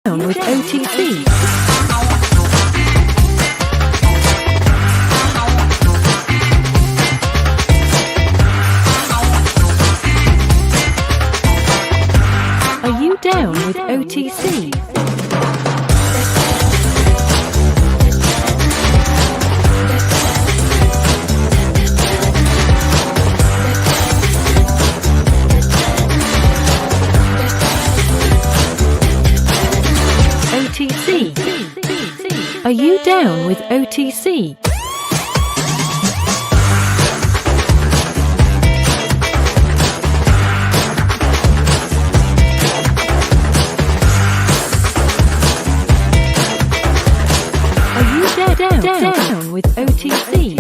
with OTC. Are you down with OTC? OTC. Are you down with OTC? Are you down with OTC?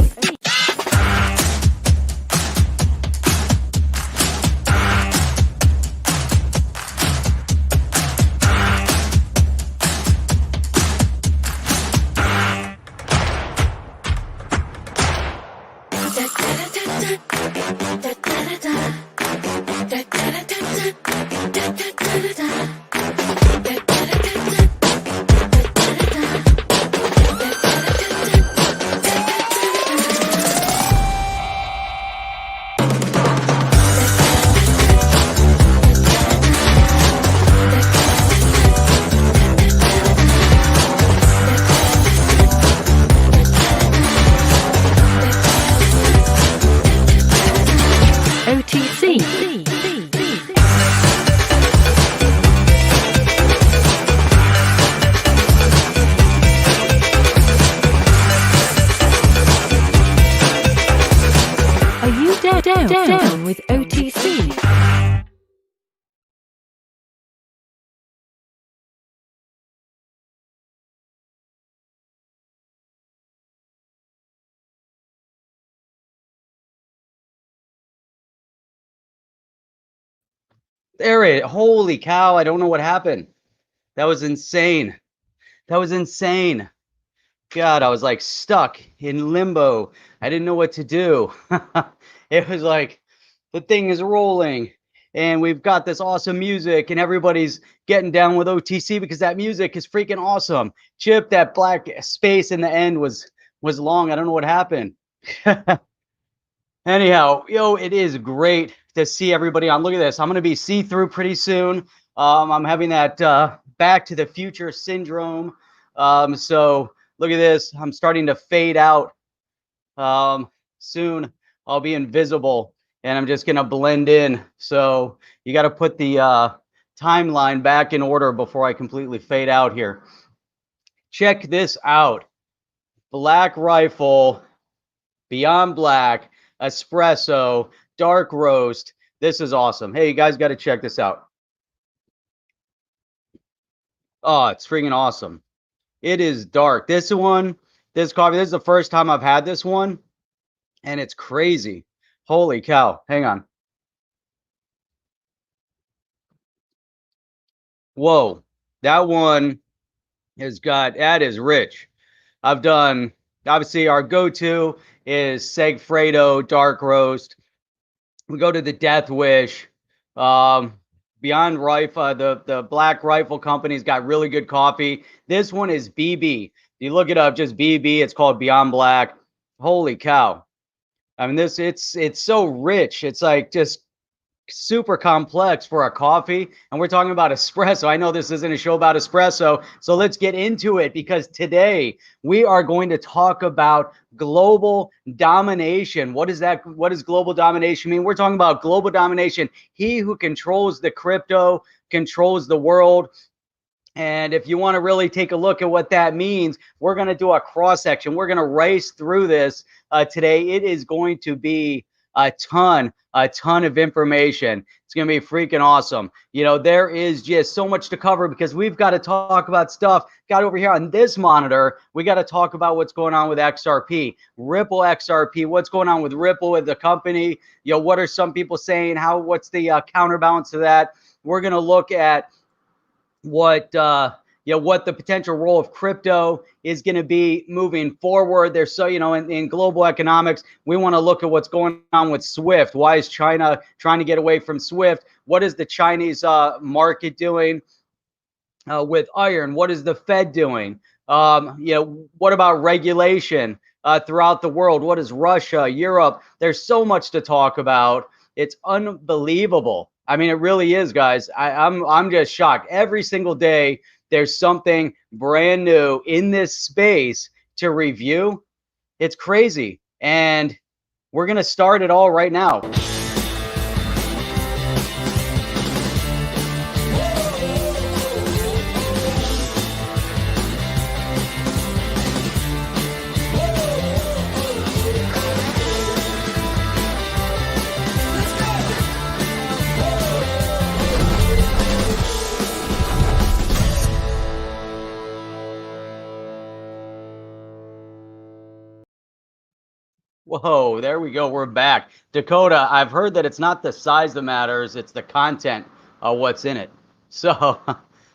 Down with OTC. There it. Holy cow! I don't know what happened. That was insane. That was insane. God, I was like stuck in limbo. I didn't know what to do. It was like the thing is rolling and we've got this awesome music and everybody's getting down with OTC because that music is freaking awesome. Chip, that black space in the end was long. I don't know what happened. Anyhow, it is great to see everybody on. Look at this. I'm going to be see-through pretty soon. I'm having that Back to the Future syndrome. So look at this. I'm starting to fade out. Soon I'll be invisible and I'm just going to blend in. So you got to put the timeline back in order before I completely fade out here. Check this out. Black Rifle, Beyond Black, espresso, dark roast. This is awesome. Hey, you guys got to check this out. Oh, it's freaking awesome. It is dark. This coffee, this is the first time I've had this one, and it's crazy. Holy cow. Hang on. Whoa. That one that is rich. I've done, obviously, our go-to is Segfredo dark roast. We go to the Death Wish. Beyond Rifle, the Black Rifle Company's got really good coffee. This one is BB. You look it up, just BB. It's called Beyond Black. Holy cow! I mean, it's so rich. It's like just super complex for a coffee, and we're talking about espresso. I know this isn't a show about espresso, so let's get into it because today we are going to talk about global domination. What is that? What does global domination mean? We're talking about global domination. He who controls the crypto controls the world. And if you want to really take a look at what that means, we're going to do a cross section. We're going to race through this today. It is going to be a ton of information. It's going to be freaking awesome. There is just so much to cover because we've got to talk about stuff. Got over here on this monitor, we got to talk about what's going on with XRP, Ripple XRP, what's going on with Ripple with the company. What are some people saying? What's the counterbalance to that? We're going to look at what the potential role of crypto is going to be moving forward. There's in global economics, we want to look at what's going on with SWIFT. Why is China trying to get away from SWIFT? What is the Chinese market doing? with iron? What is the Fed doing? What about regulation throughout the world? What is Russia, Europe? There's so much to talk about. It's unbelievable. I mean, it really is, guys. I'm just shocked. Every single day, there's something brand new in this space to review. It's crazy, and we're gonna start it all right now. Whoa, there we go. We're back. Dakota, I've heard that it's not the size that matters, it's the content of what's in it. So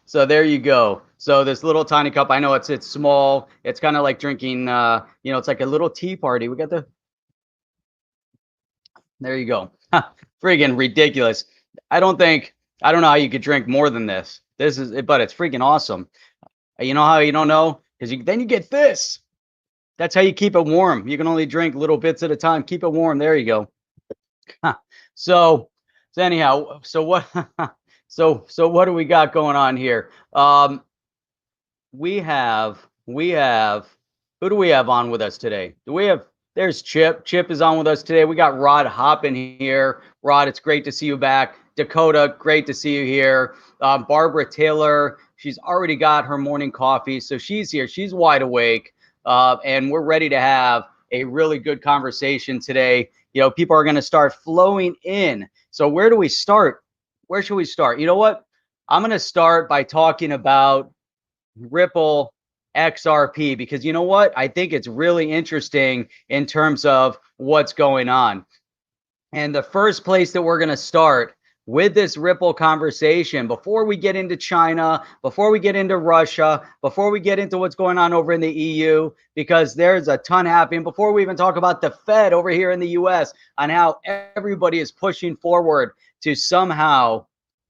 so there you go. So this little tiny cup, I know it's small. It's kind of like drinking it's like a little tea party. We got the There you go. Freaking ridiculous. I don't know how you could drink more than this. But it's freaking awesome. You know how you don't know? Because then you get this. That's how you keep it warm. You can only drink little bits at a time. Keep it warm. There you go. So, so anyhow, so what? So what do we got going on here? We have who do we have on with us today? There's Chip. Chip is on with us today. We got Rod Hoppin here. Rod, it's great to see you back. Dakota, great to see you here. Barbara Taylor, she's already got her morning coffee, so she's here. She's wide awake. And we're ready to have a really good conversation today. People are going to start flowing in. So where do we start? Where should we start? You know what? I'm going to start by talking about Ripple XRP, because you know what? I think it's really interesting in terms of what's going on. And the first place that we're going to start with this Ripple conversation, before we get into China, before we get into Russia, before we get into what's going on over in the EU, because there's a ton happening, before we even talk about the Fed over here in the US on how everybody is pushing forward to somehow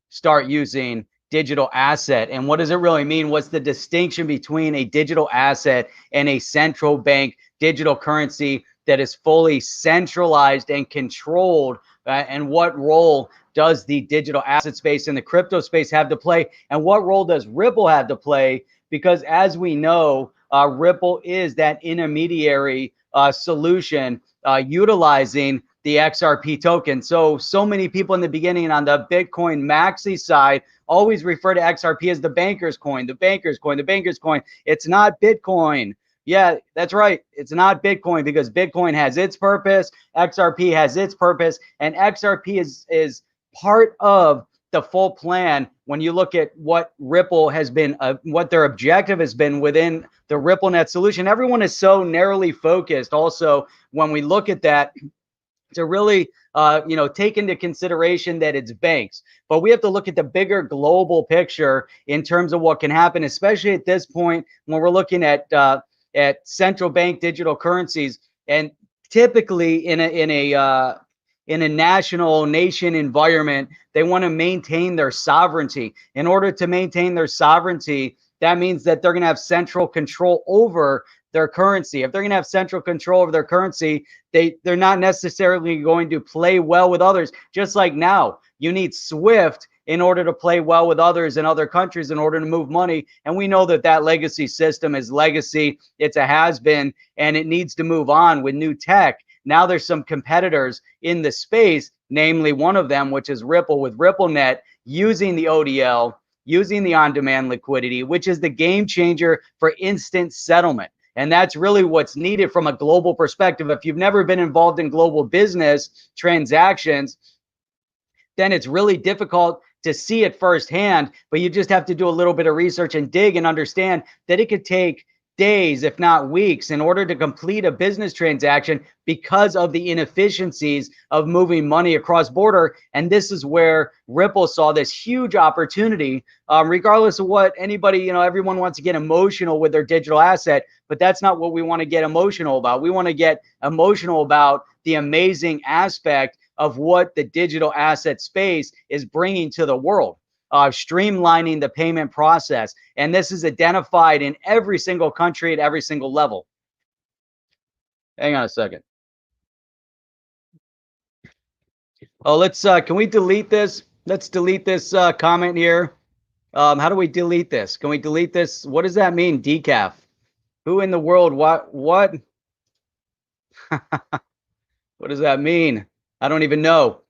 start using digital asset. And what does it really mean? What's the distinction between a digital asset and a central bank digital currency that is fully centralized and controlled? And what role does the digital asset space and the crypto space have to play? And what role does Ripple have to play? Because as we know, Ripple is that intermediary solution utilizing the XRP token. So many people in the beginning on the Bitcoin maxi side always refer to XRP as the banker's coin, the banker's coin, the banker's coin. It's not Bitcoin. Yeah, that's right. It's not Bitcoin, because Bitcoin has its purpose, XRP has its purpose, and XRP is part of the full plan. When you look at what Ripple has been, what their objective has been within the RippleNet solution, everyone is so narrowly focused. Also, when we look at that, to really take into consideration that it's banks, but we have to look at the bigger global picture in terms of what can happen, especially at this point when we're looking at central bank digital currencies. And typically in a national nation environment, they want to maintain their sovereignty. In order to maintain their sovereignty, that means that they're going to have central control over their currency. If they're going to have central control over their currency, they're not necessarily going to play well with others. Just like now, you need SWIFT in order to play well with others in other countries in order to move money. And we know that that legacy system is legacy. It's a has-been, and it needs to move on with new tech. Now there's some competitors in the space, namely one of them, which is Ripple, with RippleNet using the ODL, using the on-demand liquidity, which is the game changer for instant settlement. And that's really what's needed from a global perspective. If you've never been involved in global business transactions, then it's really difficult to see it firsthand, but you just have to do a little bit of research and dig and understand that it could take days, if not weeks, in order to complete a business transaction because of the inefficiencies of moving money across border. And this is where Ripple saw this huge opportunity, regardless of what anybody, everyone wants to get emotional with their digital asset, but that's not what we want to get emotional about. We want to get emotional about the amazing aspect of what the digital asset space is bringing to the world. streamlining the payment process. And this is identified in every single country at every single level. Hang on a second. Oh, let's can we delete this? Let's delete this comment here. How do we delete this? Can we delete this? What does that mean, decaf? Who in the world? What? What does that mean? I don't even know.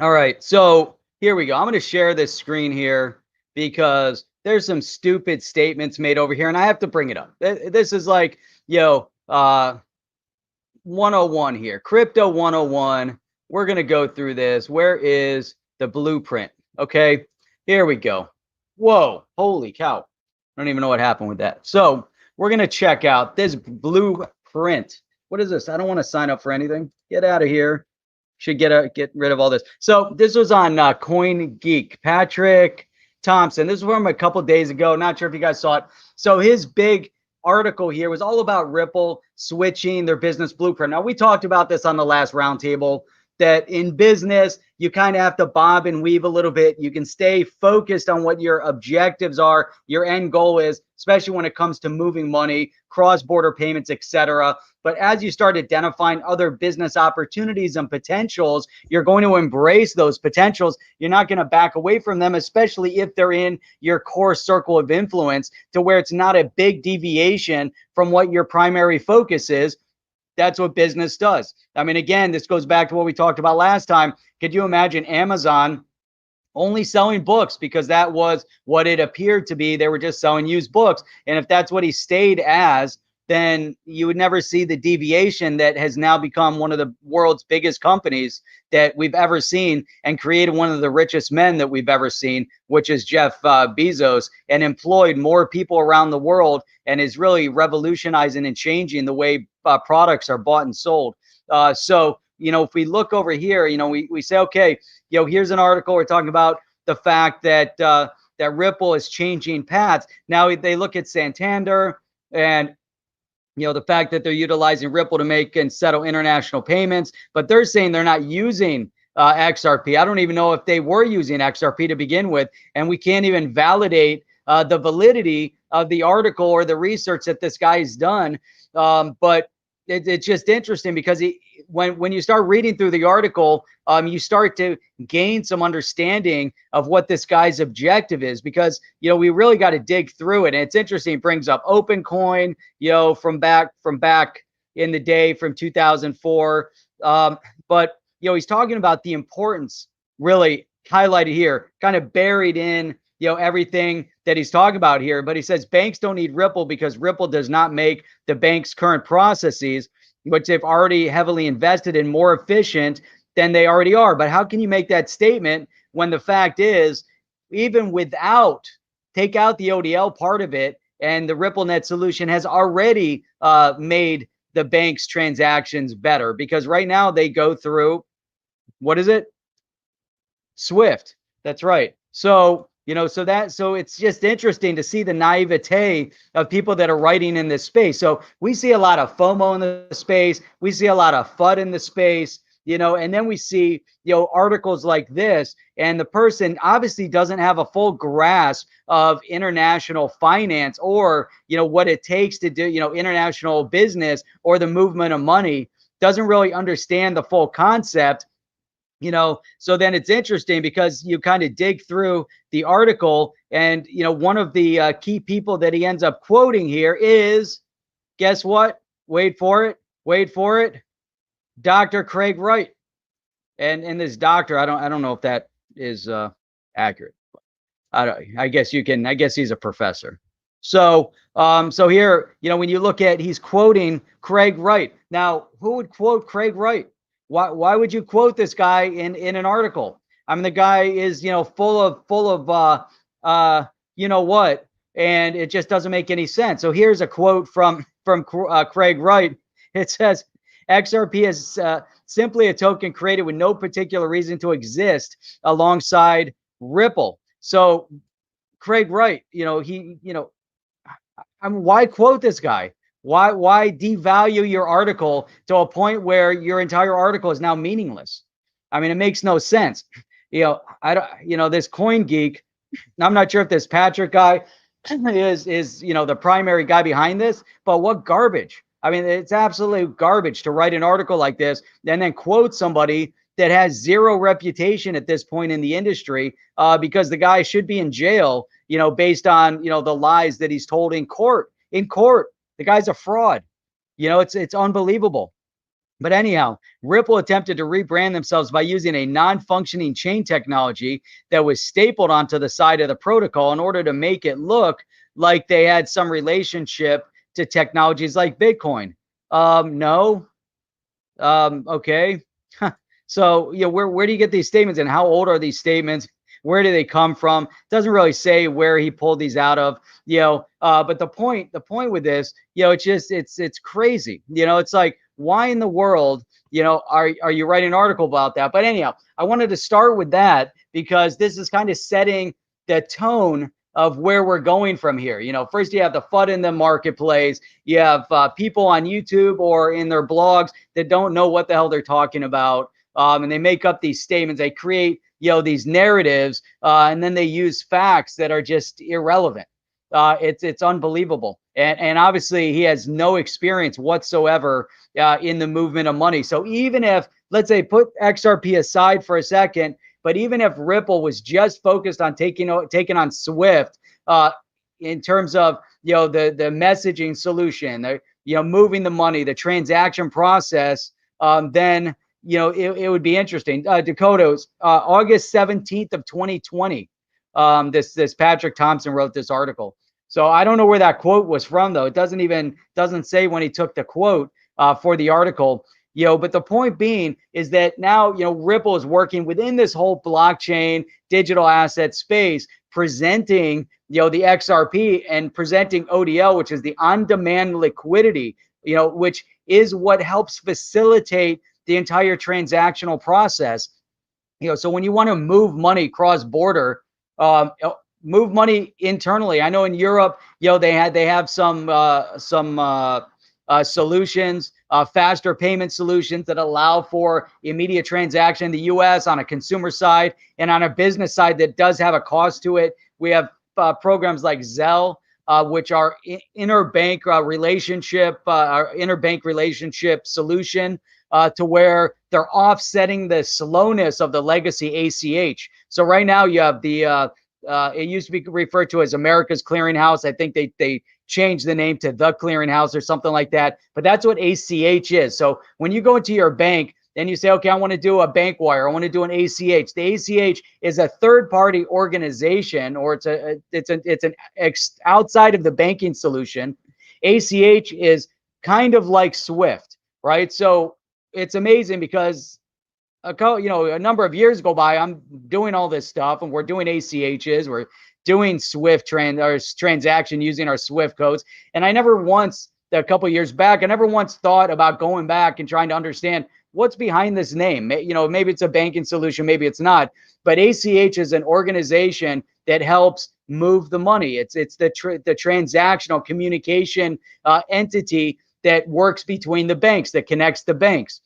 All right, so here we go. I'm going to share this screen here because there's some stupid statements made over here, and I have to bring it up. This is like, 101 here, crypto 101. We're going to go through this. Where is the blueprint? Okay, here we go. Whoa, holy cow. I don't even know what happened with that. So we're going to check out this blueprint. What is this? I don't want to sign up for anything. Get out of here. Should get rid of all this. So this was on CoinGeek. Patrick Thompson. This was from a couple days ago. Not sure if you guys saw it. So his big article here was all about Ripple switching their business blueprint. Now, we talked about this on the last roundtable, that in business, you kind of have to bob and weave a little bit. You can stay focused on what your objectives are, your end goal is, especially when it comes to moving money, cross-border payments, etc. But as you start identifying other business opportunities and potentials, you're going to embrace those potentials. You're not going to back away from them, especially if they're in your core circle of influence, to where it's not a big deviation from what your primary focus is. That's what business does. I mean, again, this goes back to what we talked about last time. Could you imagine Amazon only selling books because that was what it appeared to be? They were just selling used books. And if that's what he stayed as, then you would never see the deviation that has now become one of the world's biggest companies that we've ever seen, and created one of the richest men that we've ever seen, which is Jeff Bezos, and employed more people around the world, and is really revolutionizing and changing the way products are bought and sold. So, if we look over here, we say, okay, here's an article. We're talking about the fact that that Ripple is changing paths. Now they look at Santander and the fact that they're utilizing Ripple to make and settle international payments, but they're saying they're not using XRP. I don't even know if they were using XRP to begin with, and we can't even validate the validity of the article or the research that this guy's done. But it's just interesting because when you start reading through the article, you start to gain some understanding of what this guy's objective is, because we really got to dig through it. And it's interesting. It brings up OpenCoin, from back in the day, from 2004. But he's talking about the importance, really highlighted here, kind of buried in everything that he's talking about here. But he says banks don't need Ripple because Ripple does not make the bank's current processes, which they've already heavily invested in, more efficient than they already are. But how can you make that statement when the fact is, even without, take out the ODL part of it, and the RippleNet solution has already made the bank's transactions better? Because right now they go through, what is it? Swift. That's right. So so it's just interesting to see the naivete of people that are writing in this space. So we see a lot of FOMO in the space. We see a lot of FUD in the space, and then we see, articles like this, and the person obviously doesn't have a full grasp of international finance, or, what it takes to do, international business, or the movement of money, doesn't really understand the full concept. So then it's interesting because you kind of dig through the article, and, one of the key people that he ends up quoting here is, guess what? Wait for it. Dr. Craig Wright. And this doctor, I don't know if that is accurate. I guess he's a professor. So, so here, when you look at, he's quoting Craig Wright. Now, who would quote Craig Wright? Why would you quote this guy in an article? I mean, the guy is, full of what, and it just doesn't make any sense. So here's a quote from Craig Wright. It says, XRP is simply a token created with no particular reason to exist alongside Ripple. So Craig Wright, why quote this guy? Why devalue your article to a point where your entire article is now meaningless? I mean, it makes no sense. This CoinGeek, I'm not sure if this Patrick guy is the primary guy behind this, but what garbage. I mean, it's absolutely garbage to write an article like this and then quote somebody that has zero reputation at this point in the industry, because the guy should be in jail, based on, the lies that he's told in court. In court, the guy's a fraud. It's unbelievable. But anyhow, Ripple attempted to rebrand themselves by using a non-functioning chain technology that was stapled onto the side of the protocol in order to make it look like they had some relationship to technologies like Bitcoin. No. Okay. So, where do you get these statements, and how old are these statements? Where do they come from? Doesn't really say where he pulled these out of, but the point with this, it's crazy. It's like, why in the world, are you writing an article about that? But anyhow, I wanted to start with that because this is kind of setting the tone of where we're going from here. First you have the FUD in the marketplace. You have people on YouTube or in their blogs that don't know what the hell they're talking about. And they make up these statements. They create, these narratives, and then they use facts that are just irrelevant. It's unbelievable. And obviously he has no experience whatsoever in the movement of money. So even if, let's say, put XRP aside for a second, but even if Ripple was just focused on taking on Swift, in terms of, the messaging solution, moving the money, the transaction process, then it would be interesting. Dakota's August 17th of 2020. This Patrick Thompson wrote this article. So I don't know where that quote was from, though. It doesn't say when he took the quote for the article. But the point being is that now, Ripple is working within this whole blockchain digital asset space, presenting, the XRP and presenting ODL, which is the on-demand liquidity, which is what helps facilitate the entire transactional process. So when you want to move money cross border, move money internally. I know in Europe, they have some solutions, faster payment solutions that allow for immediate transaction. In the U.S. on a consumer side and on a business side that does have a cost to it, we have programs like Zelle, which are interbank relationship solution, to where they're offsetting the slowness of the legacy ACH. So right now you have the it used to be referred to as America's Clearinghouse. I think they changed the name to the Clearinghouse or something like that. But that's what ACH is. So when you go into your bank, then you say, okay, I want to do a bank wire. I want to do an ACH. The ACH is a third-party organization, or it's an outside of the banking solution. ACH is kind of like Swift, right? So it's amazing because a number of years go by, I'm doing all this stuff and we're doing ACHs, we're doing Swift transaction using our Swift codes. And I never once, a couple of years back, I never once thought about going back and trying to understand what's behind this name. Maybe it's a banking solution, maybe it's not. But ACH is an organization that helps move the money. It's the transactional communication entity that works between the banks, that connects the banks.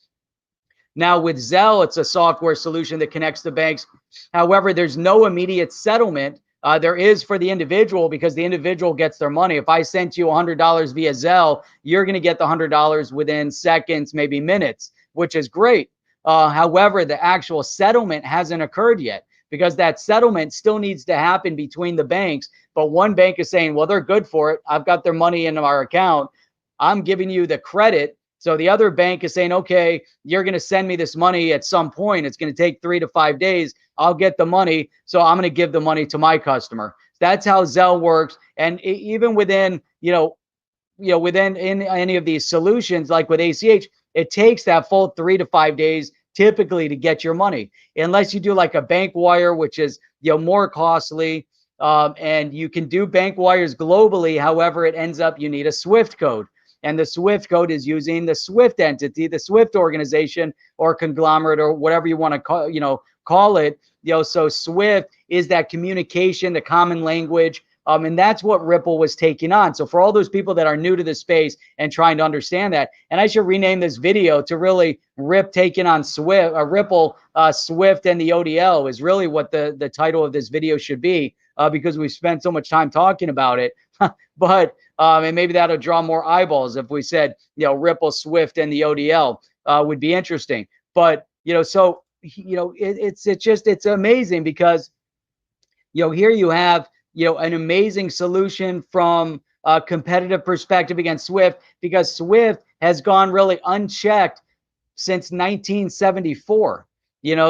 Now with Zelle, it's a software solution that connects the banks. However, there's no immediate settlement. There is for the individual, because the individual gets their money. If I sent you $100 via Zelle, you're going to get the $100 within seconds, maybe minutes, which is great. However, the actual settlement hasn't occurred yet, because that settlement still needs to happen between the banks. But one bank is saying, well, they're good for it. I've got their money in our account. I'm giving you the credit. So the other bank is saying, okay, you're going to send me this money at some point. It's going to take 3 to 5 days. I'll get the money. So I'm going to give the money to my customer. That's how Zelle works. And even within, within any of these solutions, like with ACH, it takes that full 3 to 5 days typically to get your money, unless you do like a bank wire, which is, more costly. And you can do bank wires globally. However, it ends up, you need a Swift code. And the Swift code is using the Swift entity, the Swift organization or conglomerate or whatever you want to call it. So Swift is that communication, the common language. And that's what Ripple was taking on. So for all those people that are new to this space and trying to understand that, and I should rename this video to really taking on Swift, Ripple, Swift and the ODL is really what the title of this video should be. because we've spent so much time talking about it. But and maybe that'll draw more eyeballs if we said, Ripple, Swift, and the ODL would be interesting. But so it's amazing because here you have an amazing solution from a competitive perspective against Swift, because Swift has gone really unchecked since 1974.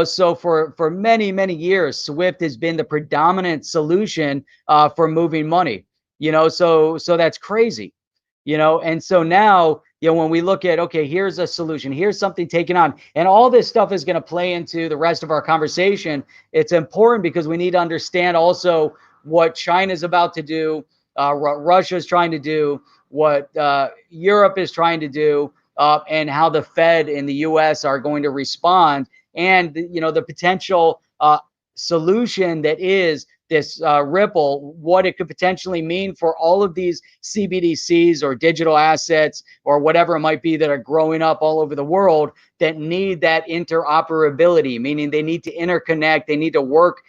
So for many years, Swift has been the predominant solution for moving money. So that's crazy. And so now, when we look at, okay, here's a solution, here's something taken on, and all this stuff is going to play into the rest of our conversation. It's important because we need to understand also what China's about to do, what Russia's trying to do, what Europe is trying to do, and how the Fed in the US are going to respond, and the potential solution that is this Ripple, what it could potentially mean for all of these CBDCs or digital assets or whatever it might be that are growing up all over the world that need that interoperability, meaning they need to interconnect, they need to work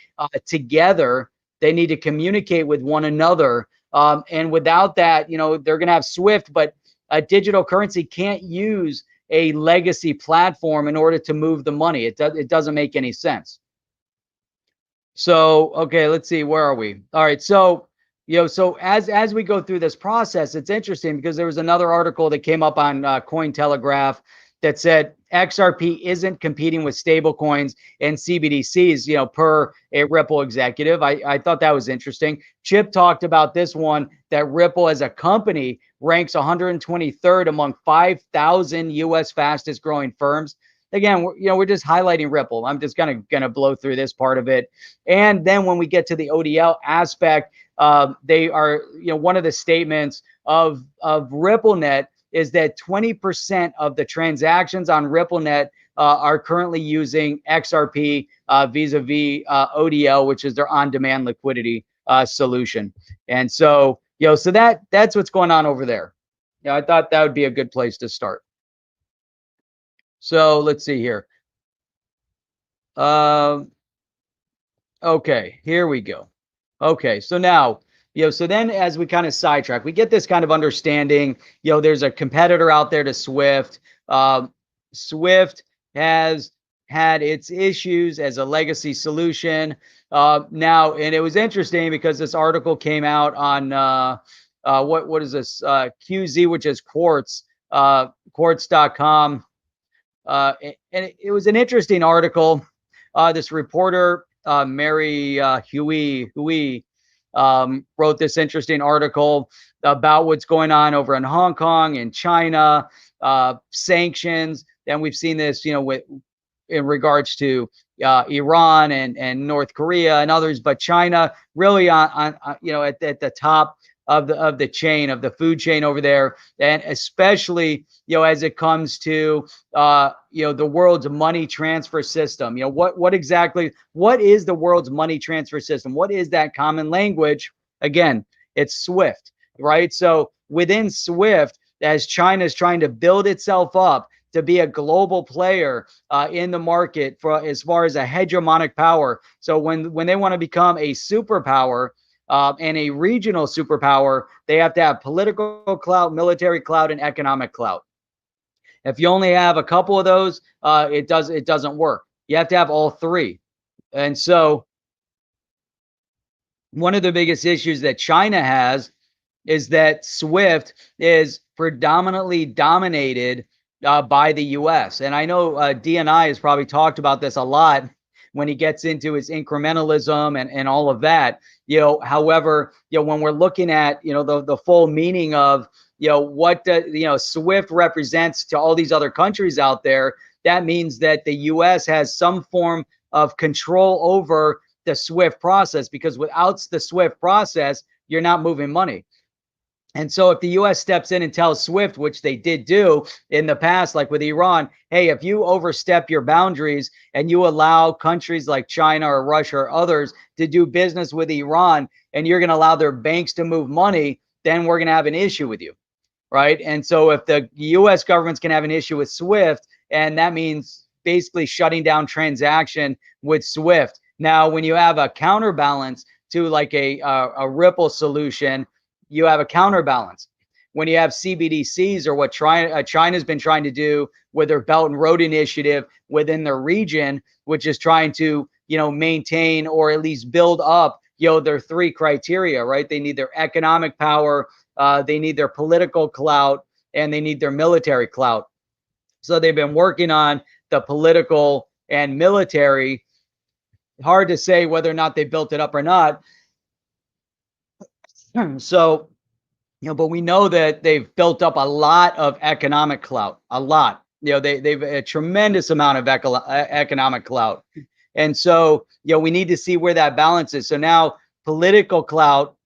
together, they need to communicate with one another. And without that, they're going to have Swift, but a digital currency can't use a legacy platform in order to move the money. It doesn't make any sense. So, okay, let's see, where are we? All right. So, so as we go through this process, it's interesting because there was another article that came up on Cointelegraph that said XRP isn't competing with stable coins and CBDCs, per a Ripple executive. I thought that was interesting. Chip talked about this one, that Ripple as a company ranks 123rd among 5,000 US fastest growing firms. Again, we're just highlighting Ripple. I'm just gonna blow through this part of it. And then when we get to the ODL aspect, they are, one of the statements of RippleNet is that 20% of the transactions on RippleNet are currently using XRP vis-a-vis ODL, which is their on-demand liquidity solution. And so, so that's what's going on over there. I thought that would be a good place to start. So let's see here. Okay, here we go. Okay, so now, so then as we kind of sidetrack, we get this kind of understanding, there's a competitor out there to Swift. Swift has had its issues as a legacy solution. Now, and it was interesting because this article came out on, what is this? QZ, which is Quartz, quartz.com. And it was an interesting article. This reporter, Mary Huey, wrote this interesting article about what's going on over in Hong Kong and China, sanctions. And we've seen this, in regards to Iran and North Korea and others, but China really on at the top of the chain, of the food chain over there, and especially as it comes to the world's money transfer system. What exactly is the world's money transfer system? What is that common language? Again, it's Swift, right? So within Swift, as China is trying to build itself up to be a global player in the market for as far as a hegemonic power. So when they want to become a superpower, and a regional superpower, they have to have political clout, military clout, and economic clout. If you only have a couple of those, it doesn't work. You have to have all three. And so one of the biggest issues that China has is that Swift is predominantly dominated by the US. And I know DNI has probably talked about this a lot when he gets into his incrementalism and all of that. However, when we're looking at, the full meaning of, what Swift represents to all these other countries out there, that means that the US has some form of control over the Swift process, because without the Swift process, you're not moving money. And so if the US steps in and tells Swift, which they did do in the past, like with Iran, hey, if you overstep your boundaries and you allow countries like China or Russia or others to do business with Iran, and you're going to allow their banks to move money, then we're going to have an issue with you, right? And so if the US government's going to have an issue with Swift, and that means basically shutting down transaction with Swift. Now, when you have a counterbalance to like a Ripple solution, you have a counterbalance. When you have CBDCs, or what China's been trying to do with their Belt and Road Initiative within their region, which is trying to, maintain or at least build up, their three criteria, right? They need their economic power, they need their political clout, and they need their military clout. So they've been working on the political and military. Hard to say whether or not they built it up or not. So, but we know that they've built up a lot of economic clout, a lot. They've a tremendous amount of economic clout. And so, we need to see where that balance is. So now political clout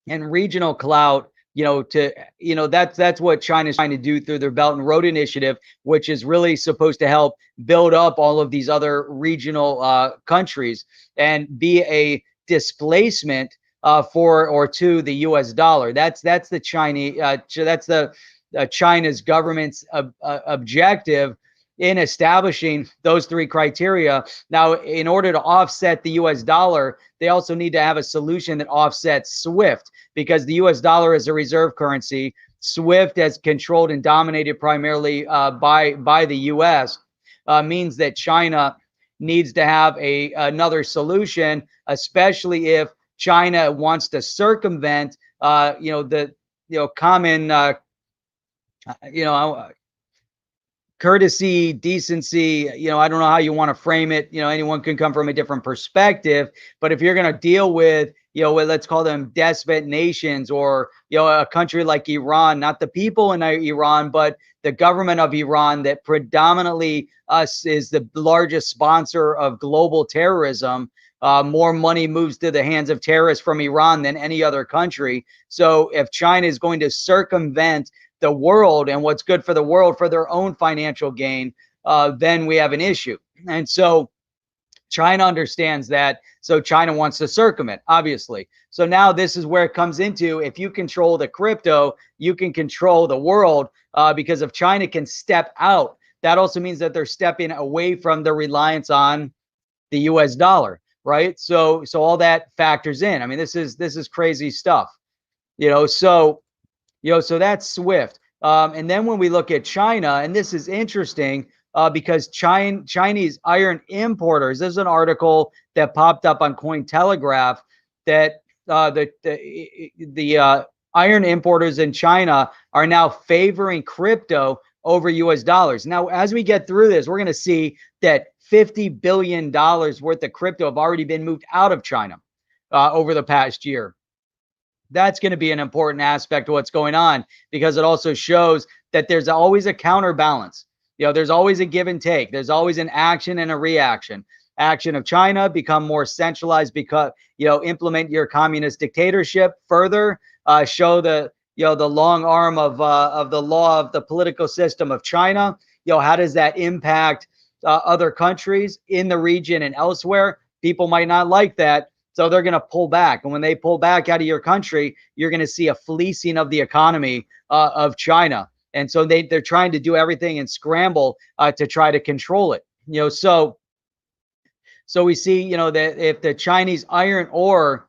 and regional clout, that's what China's trying to do through their Belt and Road Initiative, which is really supposed to help build up all of these other regional countries and be a displacement for or to the U.S. dollar. That's the Chinese. That's the China's government's objective in establishing those three criteria. Now, in order to offset the US dollar, they also need to have a solution that offsets SWIFT, because the US dollar is a reserve currency. SWIFT, as controlled and dominated primarily by the US, means that China needs to have another solution, especially if China wants to circumvent common courtesy, decency. I don't know how you want to frame it. Anyone can come from a different perspective, but if you're going to deal with, let's call them despot nations, or, a country like Iran, not the people in Iran, but the government of Iran that predominantly is the largest sponsor of global terrorism. More money moves to the hands of terrorists from Iran than any other country. So if China is going to circumvent the world and what's good for the world for their own financial gain, then we have an issue. And so China understands that. So China wants to circumvent, obviously. So now this is where it comes into, if you control the crypto, you can control the world, because if China can step out, that also means that they're stepping away from the reliance on the US dollar, right? So all that factors in. I mean, this is crazy stuff, so that's SWIFT. And then when we look at China, and this is interesting because Chinese iron importers, there's an article that popped up on Cointelegraph that the iron importers in China are now favoring crypto over US dollars. Now, as we get through this, we're going to see that $50 billion worth of crypto have already been moved out of China over the past year. That's going to be an important aspect of what's going on, because it also shows that there's always a counterbalance. There's always a give and take. There's always an action and a reaction. Action of China, become more centralized, because implement your communist dictatorship further, show the long arm of the law of the political system of China. How does that impact other countries in the region and elsewhere? People might not like that, so they're going to pull back. And when they pull back out of your country, you're going to see a fleecing of the economy of China. And so they're trying to do everything and scramble to try to control it. So we see, that if the Chinese iron ore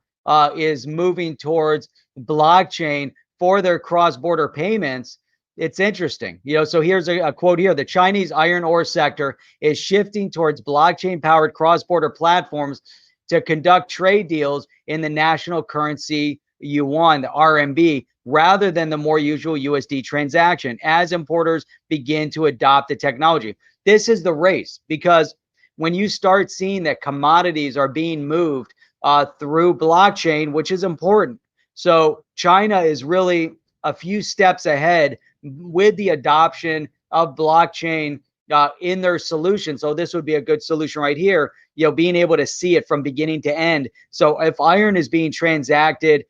is moving towards blockchain for their cross-border payments, it's interesting. So here's a quote here. The Chinese iron ore sector is shifting towards blockchain-powered cross-border platforms to conduct trade deals in the national currency yuan, the RMB, rather than the more usual USD transaction, as importers begin to adopt the technology. This is the race, because when you start seeing that commodities are being moved through blockchain, which is important. So China is really a few steps ahead with the adoption of blockchain in their solution. So this would be a good solution right here, being able to see it from beginning to end. So if iron is being transacted,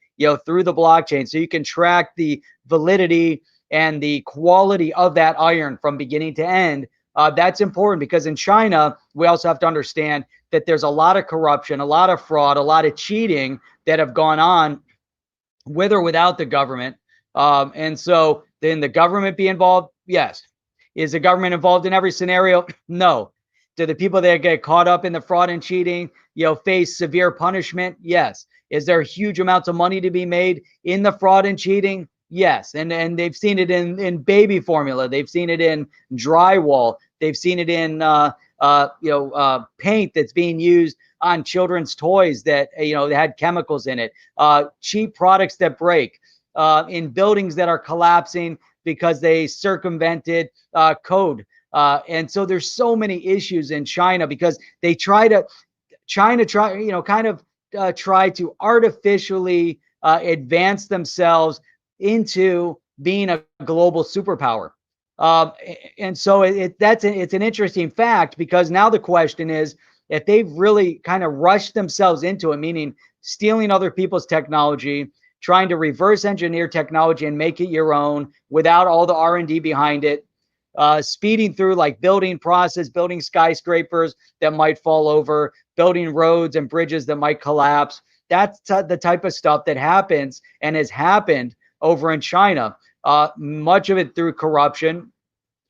through the blockchain, so you can track the validity and the quality of that iron from beginning to end, that's important, because in China, we also have to understand that there's a lot of corruption, a lot of fraud, a lot of cheating that have gone on with or without the government. And so then the government be involved? Yes. Is the government involved in every scenario? No. Do the people that get caught up in the fraud and cheating, face severe punishment? Yes. Is there huge amounts of money to be made in the fraud and cheating? Yes, and they've seen it in baby formula. They've seen it in drywall. They've seen it in paint that's being used on children's toys that they had chemicals in it. Cheap products that break. In buildings that are collapsing because they circumvented code. And so there's so many issues in China because they try to artificially advance themselves into being a global superpower. And so it's an interesting fact, because now the question is, if they've really kind of rushed themselves into it, meaning stealing other people's technology, trying to reverse engineer technology and make it your own without all the R&D behind it, speeding through like building skyscrapers that might fall over, building roads and bridges that might collapse. That's the type of stuff that happens and has happened over in China. Much of it through corruption,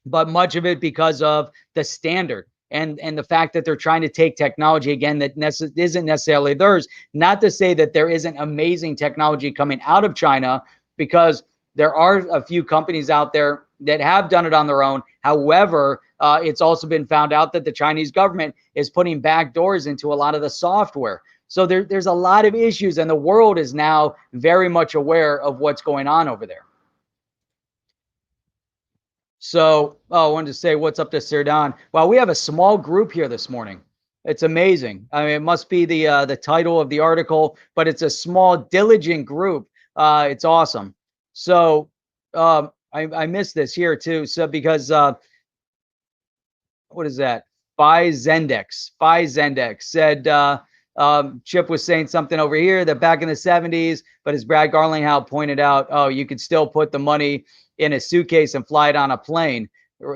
but much of it because of the standard and the fact that they're trying to take technology, again, that isn't necessarily theirs. Not to say that there isn't amazing technology coming out of China, because there are a few companies out there that have done it on their own. However, it's also been found out that the Chinese government is putting back doors into a lot of the software. So there's a lot of issues, and the world is now very much aware of what's going on over there. So, I wanted to say what's up to Sirdan. Well, we have a small group here this morning. It's amazing. I mean, it must be the title of the article, but it's a small, diligent group. It's awesome. So, I missed this here too. So because what is that? Zendex said Chip was saying something over here that back in the 70s, but as Brad Garlinghouse pointed out, oh, you could still put the money in a suitcase and fly it on a plane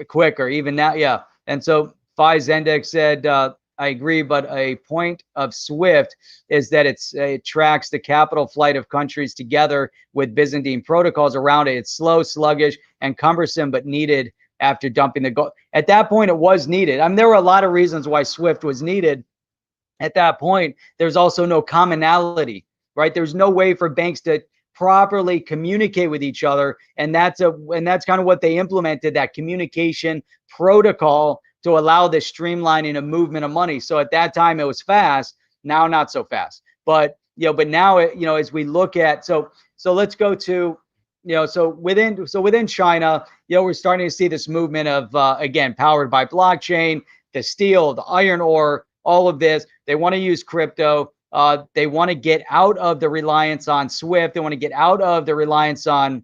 quicker, even now. Yeah. And so Zendex said, I agree, but a point of SWIFT is that it tracks the capital flight of countries together with Byzantine protocols around it. It's slow, sluggish, and cumbersome, but needed after dumping the gold. At that point, it was needed. I mean, there were a lot of reasons why SWIFT was needed. At that point, there's also no commonality, right? There's no way for banks to properly communicate with each other, and that's kind of what they implemented, that communication protocol to allow the streamlining of movement of money. So at that time it was fast, now not so fast. But now as we look at, so let's go to so within China, we're starting to see this movement of again, powered by blockchain, the steel, the iron ore, all of this. They want to use crypto. They want to get out of the reliance on SWIFT. They want to get out of the reliance on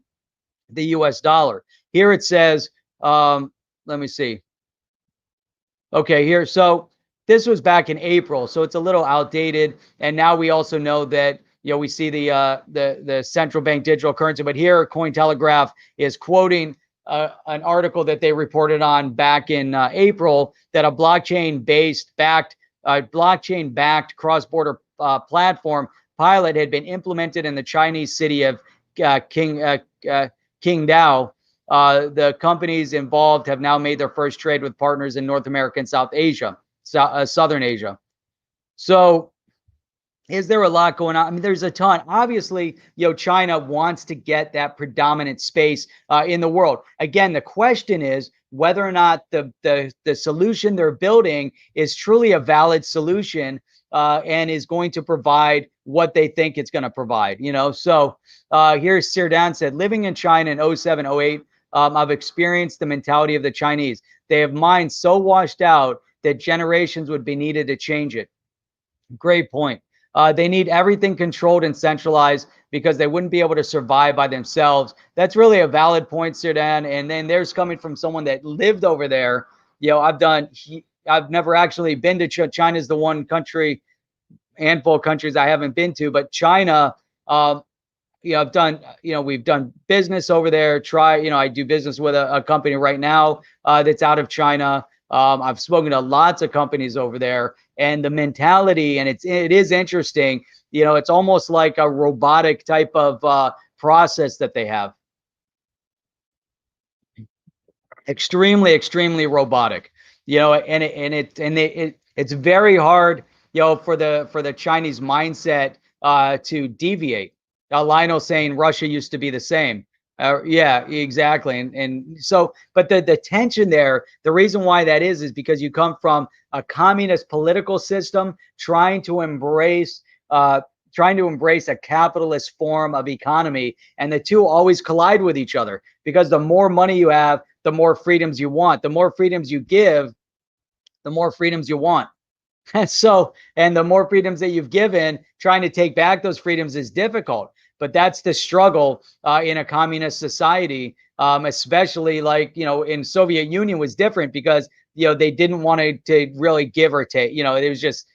the US dollar. Here it says, let me see. Okay, here. So this was back in April, so it's a little outdated. And now we also know that we see the central bank digital currency. But here, Cointelegraph is quoting an article that they reported on back in April, that a blockchain-backed cross-border platform pilot had been implemented in the Chinese city of Qingdao. The companies involved have now made their first trade with partners in North America and Southern Asia. So is there a lot going on? I mean, there's a ton. Obviously, China wants to get that predominant space in the world. Again, the question is whether or not the solution they're building is truly a valid solution and is going to provide what they think it's going to provide. So here's Sirdan said, living in China in 07, 08, I've experienced the mentality of the Chinese. They have minds so washed out that generations would be needed to change it. Great point. They need everything controlled and centralized because they wouldn't be able to survive by themselves. That's really a valid point, Sirdan. And then there's coming from someone that lived over there. I've never actually been to China. China's the one country, handful of countries I haven't been to, but China, I've done, we've done business over there. I do business with a company right now that's out of China. I've spoken to lots of companies over there, and the mentality, and it is interesting. It's almost like a robotic type of process that they have. Extremely, extremely robotic. It's very hard, for the Chinese mindset to deviate. Lionel saying Russia used to be the same. Yeah, exactly. And so, but the tension there, the reason why that is because you come from a communist political system trying to embrace a capitalist form of economy, and the two always collide with each other because the more money you have, the more freedoms you want. The more freedoms you give, the more freedoms you want. And the more freedoms that you've given, trying to take back those freedoms is difficult. But that's the struggle in a communist society, especially like, in Soviet Union was different because, they didn't want to really give or take. It was just,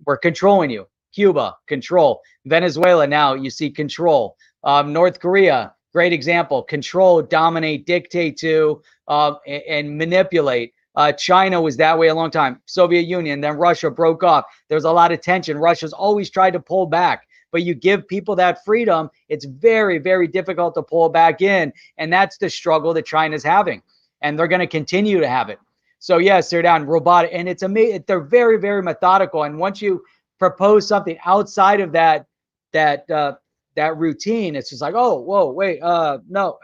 we're controlling you. Cuba, control. Venezuela, now you see control. North Korea, great example. Control, dominate, dictate to, and manipulate. China was that way a long time. Soviet Union, then Russia broke off. There's a lot of tension. Russia's always tried to pull back, but you give people that freedom, it's very, very difficult to pull back in. And that's the struggle that China's having. And they're going to continue to have it. So yes, they're down robotic, and it's amazing. They're very, very methodical. And once you propose something outside of that routine, it's just like, oh, whoa, wait, no.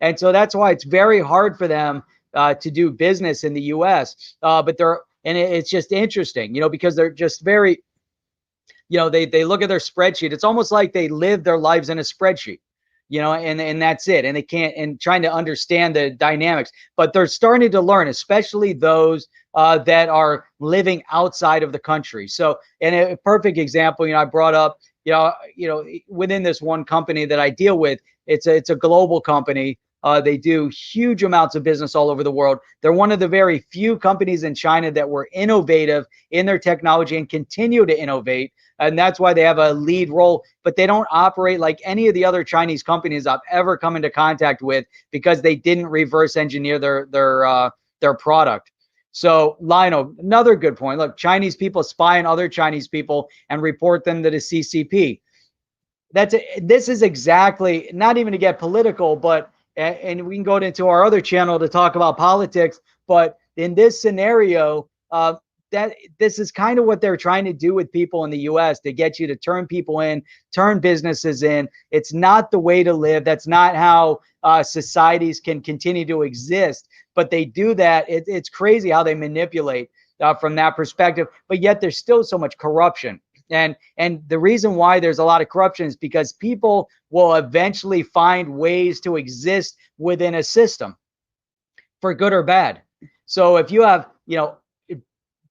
And so that's why it's very hard for them to do business in the U.S. But it's just interesting, because they're just very, they look at their spreadsheet. It's almost like they live their lives in a spreadsheet, and that's it. And they can't, and trying to understand the dynamics, but they're starting to learn, especially those that are living outside of the country. So, and a perfect example, I brought up, within this one company that I deal with, it's a global company. They do huge amounts of business all over the world. They're one of the very few companies in China that were innovative in their technology and continue to innovate. And that's why they have a lead role, but they don't operate like any of the other Chinese companies I've ever come into contact with because they didn't reverse engineer their product. So Lionel, another good point. Look, Chinese people spy on other Chinese people and report them to the CCP. This is exactly, not even to get political, but and we can go into our other channel to talk about politics. But in this scenario, that this is kind of what they're trying to do with people in the U.S. to get you to turn people in, turn businesses in. It's not the way to live. That's not how societies can continue to exist. But they do that. It's crazy how they manipulate from that perspective. But yet there's still so much corruption. And the reason why there's a lot of corruption is because people will eventually find ways to exist within a system for good or bad. So if you have,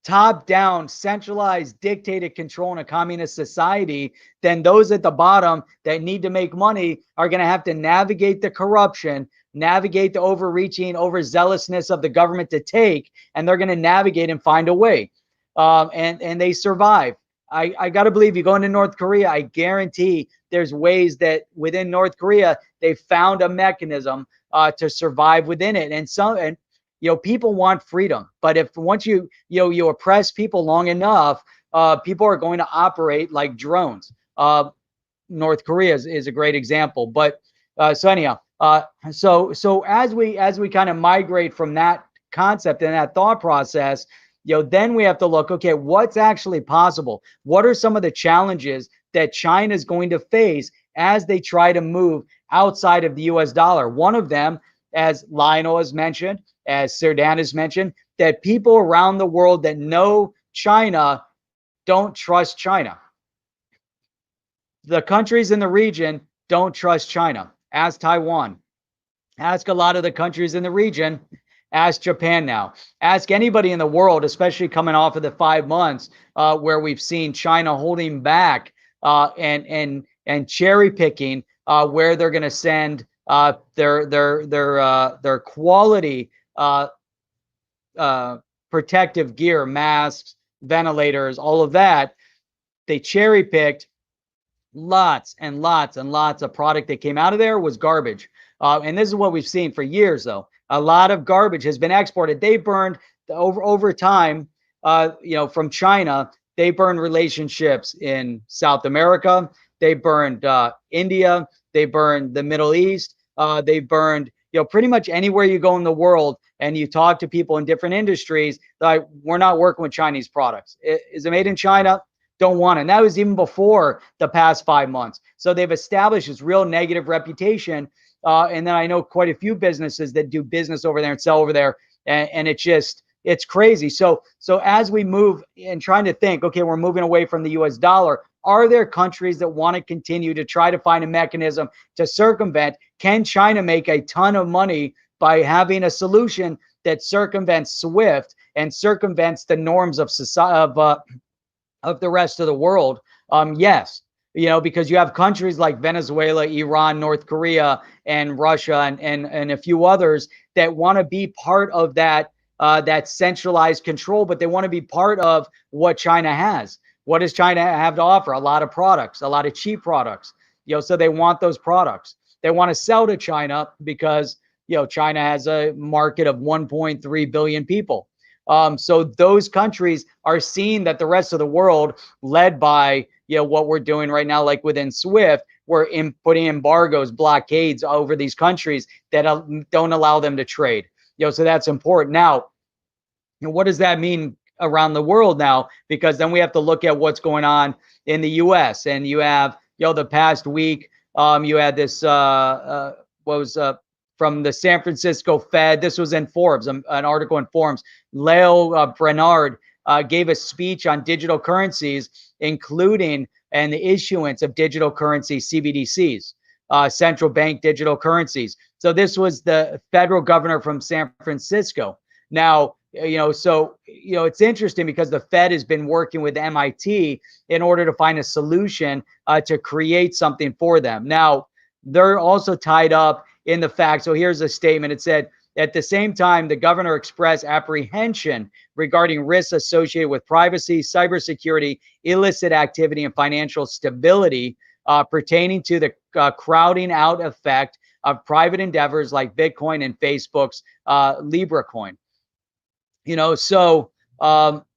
top down, centralized, dictated control in a communist society, then those at the bottom that need to make money are going to have to navigate the corruption, navigate the overreaching, overzealousness of the government to take, and they're going to navigate and find a way. And they survive. I got to believe you go into North Korea, I guarantee there's ways that within North Korea, they found a mechanism to survive within it. And people want freedom, but if once you oppress people long enough, people are going to operate like drones. North Korea is a great example. But so anyhow, so as we kind of migrate from that concept and that thought process, then we have to look, okay, what's actually possible? What are some of the challenges that China is going to face as they try to move outside of the US dollar? One of them, as Lionel has mentioned, as Serdan has mentioned, that people around the world that know China don't trust China. The countries in the region don't trust China. Ask Taiwan. Ask a lot of the countries in the region. Ask Japan now. Ask anybody in the world, especially coming off of the 5 months where we've seen China holding back and cherry picking where they're going to send their quality protective gear, masks, ventilators, all of that. They cherry picked lots and lots and lots of product that came out of there was garbage. And this is what we've seen for years, though. A lot of garbage has been exported. They burned over time, from China. They burned relationships in South America. They burned India. They burned the Middle East. They burned, pretty much anywhere you go in the world and you talk to people in different industries, like, we're not working with Chinese products. Is it made in China? don't want it. And that was even before the past 5 months. So they've established this real negative reputation. And then I know quite a few businesses that do business over there and sell over there. And it's crazy. So as we move and trying to think, okay, we're moving away from the US dollar. Are there countries that want to continue to try to find a mechanism to circumvent? Can China make a ton of money by having a solution that circumvents SWIFT and circumvents the norms of society, of the rest of the world? Yes, because you have countries like Venezuela, Iran, North Korea, and Russia, and a few others that want to be part of that centralized control, but they want to be part of what China has. What does China have to offer? A lot of products, a lot of cheap products. So they want those products. They want to sell to China because China has a market of 1.3 billion people. So those countries are seeing that the rest of the world, led by what we're doing right now, like within SWIFT, we're putting embargoes, blockades over these countries that don't allow them to trade. So that's important. Now, what does that mean around the world now? Because then we have to look at what's going on in the U.S. And you have the past week, you had this from the San Francisco Fed. This was in Forbes, an article in Forbes. Leo Bernard gave a speech on digital currencies, including and the issuance of digital currency CBDCs, central bank digital currencies. So this was the federal governor from San Francisco. Now, it's interesting because the Fed has been working with MIT in order to find a solution to create something for them. Now, they're also tied up in the fact. So here's a statement. It said, at the same time, the governor expressed apprehension regarding risks associated with privacy, cybersecurity, illicit activity, and financial stability pertaining to the crowding out effect of private endeavors like Bitcoin and Facebook's Libra coin. So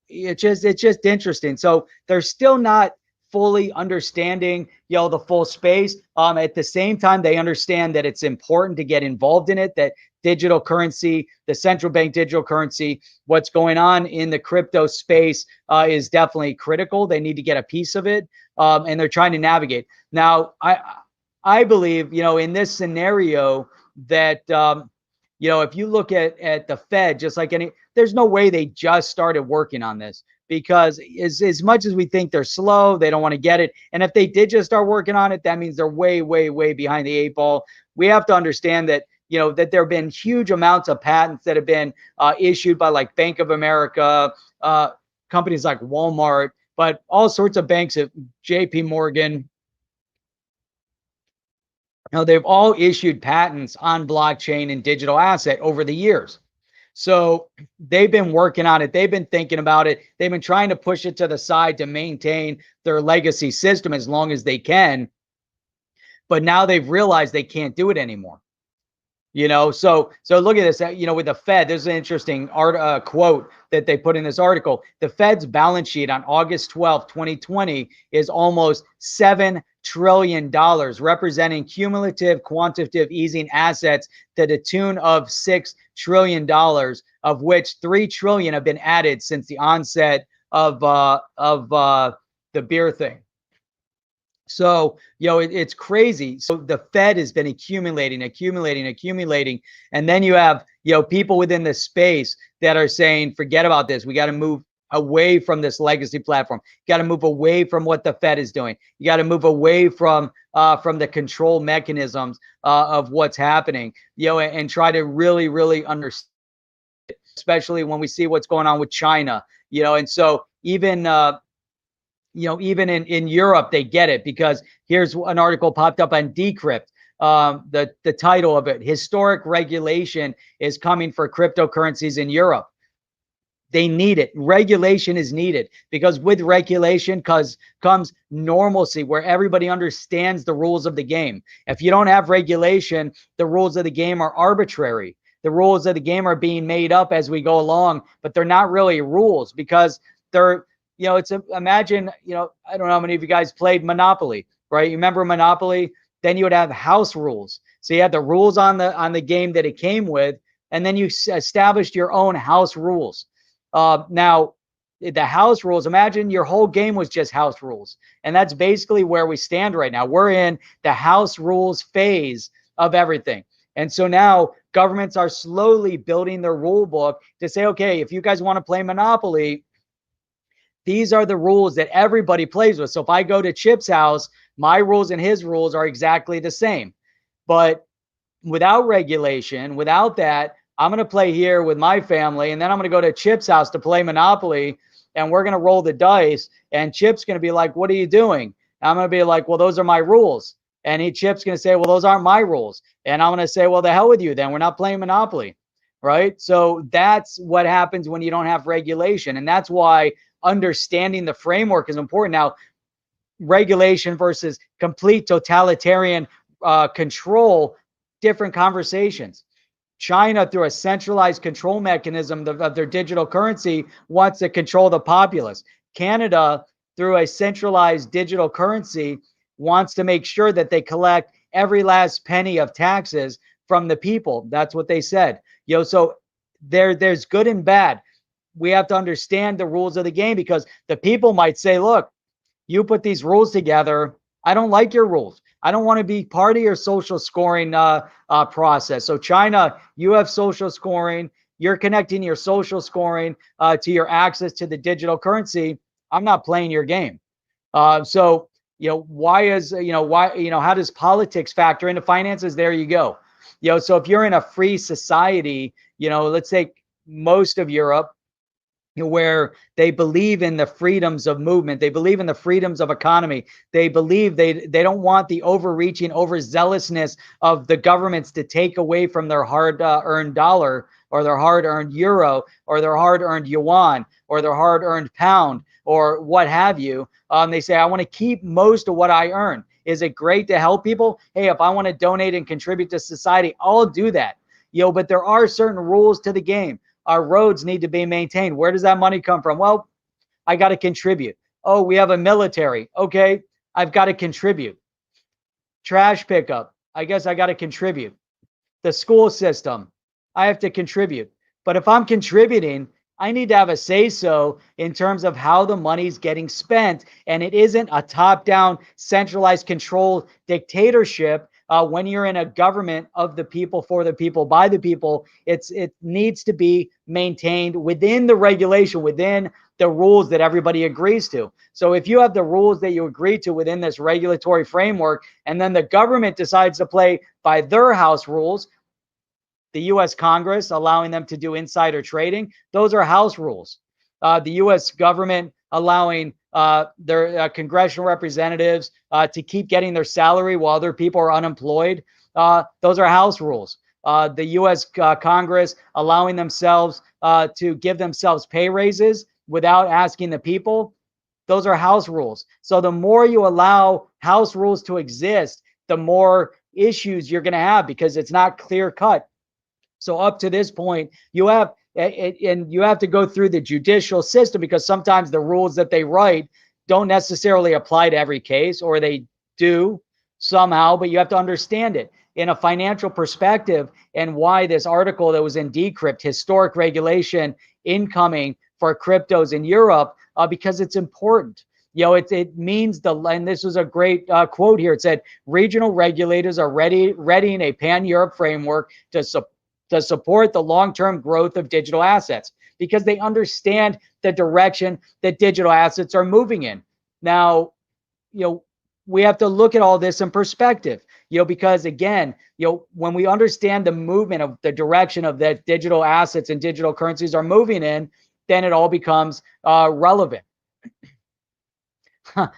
it's just interesting. So they're still not fully understanding, the full space. At the same time, they understand that it's important to get involved in it, that digital currency, the central bank digital currency, what's going on in the crypto space is definitely critical. They need to get a piece of it, and they're trying to navigate. Now, I believe, in this scenario that, if you look at the Fed, just like there's no way they just started working on this, because as much as we think they're slow, they don't want to get it. And if they did just start working on it, that means they're way, way, way behind the 8 ball. We have to understand that, that there have been huge amounts of patents that have been issued by like Bank of America, companies like Walmart, but all sorts of banks at JP Morgan. They've all issued patents on blockchain and digital asset over the years. So they've been working on it. They've been thinking about it. They've been trying to push it to the side to maintain their legacy system as long as they can. But now they've realized they can't do it anymore. So look at this, with the Fed, there's an interesting quote that they put in this article. The Fed's balance sheet on August 12th, 2020 is almost $7 trillion, representing cumulative quantitative easing assets to the tune of $6 trillion, of which $3 trillion have been added since the onset of the beer thing. So, it's crazy. So the Fed has been accumulating. And then you have, people within the space that are saying, forget about this. We got to move away from this legacy platform. You got to move away from what the Fed is doing. You got to move away from the control mechanisms of what's happening, and try to really, really understand, especially when we see what's going on with China, and so even, even in Europe, they get it, because here's an article popped up on Decrypt. The title of it: historic regulation is coming for cryptocurrencies in Europe. They need it. Regulation is needed, because with regulation comes normalcy, where everybody understands the rules of the game. If you don't have regulation, the rules of the game are arbitrary. The rules of the game are being made up as we go along, but they're not really rules, because they're, imagine, I don't know how many of you guys played Monopoly, right? You remember Monopoly? Then you would have house rules. So you had the rules on the game that it came with, and then you established your own house rules. Now, the house rules. Imagine your whole game was just house rules. And that's basically where we stand right now. We're in the house rules phase of everything. And so now governments are slowly building their rule book to say, okay, if you guys want to play Monopoly, these are the rules that everybody plays with. So if I go to Chip's house, my rules and his rules are exactly the same. But without regulation, without that, I'm going to play here with my family, and then I'm going to go to Chip's house to play Monopoly, and we're going to roll the dice, and Chip's going to be like, what are you doing? And I'm going to be like, well, those are my rules. And Chip's going to say, well, those aren't my rules. And I'm going to say, well, the hell with you then. We're not playing Monopoly, right? So that's what happens when you don't have regulation. And that's why understanding the framework is important. Now, regulation versus complete totalitarian control, different conversations. China, through a centralized control mechanism of their digital currency, wants to control the populace. Canada, through a centralized digital currency, wants to make sure that they collect every last penny of taxes from the people. That's what they said. So there's good and bad. We have to understand the rules of the game, because the people might say, look, you put these rules together. I don't like your rules. I don't want to be part of your social scoring process. So China, you have social scoring. You're connecting your social scoring to your access to the digital currency. I'm not playing your game. So how does politics factor into finances? There you go. So if you're in a free society, let's say most of Europe, where they believe in the freedoms of movement, they believe in the freedoms of economy, they believe they don't want the overreaching, overzealousness of the governments to take away from their hard-earned dollar, or their hard-earned euro, or their hard-earned yuan, or their hard-earned pound, or what have you. They say, I want to keep most of what I earn. Is it great to help people? Hey, if I want to donate and contribute to society, I'll do that. But there are certain rules to the game. Our roads need to be maintained. Where does that money come from? Well, I got to contribute. Oh, we have a military. Okay, I've got to contribute. Trash pickup. I guess I got to contribute. The school system. I have to contribute. But if I'm contributing, I need to have a say-so in terms of how the money's getting spent. And it isn't a top-down, centralized control dictatorship. When you're in a government of the people, for the people, by the people, it needs to be maintained within the regulation, within the rules that everybody agrees to. So if you have the rules that you agree to within this regulatory framework, and then the government decides to play by their house rules, the U.S. Congress allowing them to do insider trading, those are house rules. The U.S. government allowing their congressional representatives to keep getting their salary while other people are unemployed, those are house rules. The U.S. Congress allowing themselves to give themselves pay raises without asking the people, those are house rules. So the more you allow house rules to exist, the more issues you're going to have, because it's not clear cut. So up to this point, you have to go through the judicial system, because sometimes the rules that they write don't necessarily apply to every case, or they do somehow, but you have to understand it in a financial perspective. And why this article that was in Decrypt, historic regulation incoming for cryptos in Europe, because it's important. It means and this was a great quote here. It said, regional regulators are readying a pan-Europe framework to support the long-term growth of digital assets, because they understand the direction that digital assets are moving in. Now, we have to look at all this in perspective, because again, when we understand the movement of the direction of that digital assets and digital currencies are moving in, then it all becomes relevant.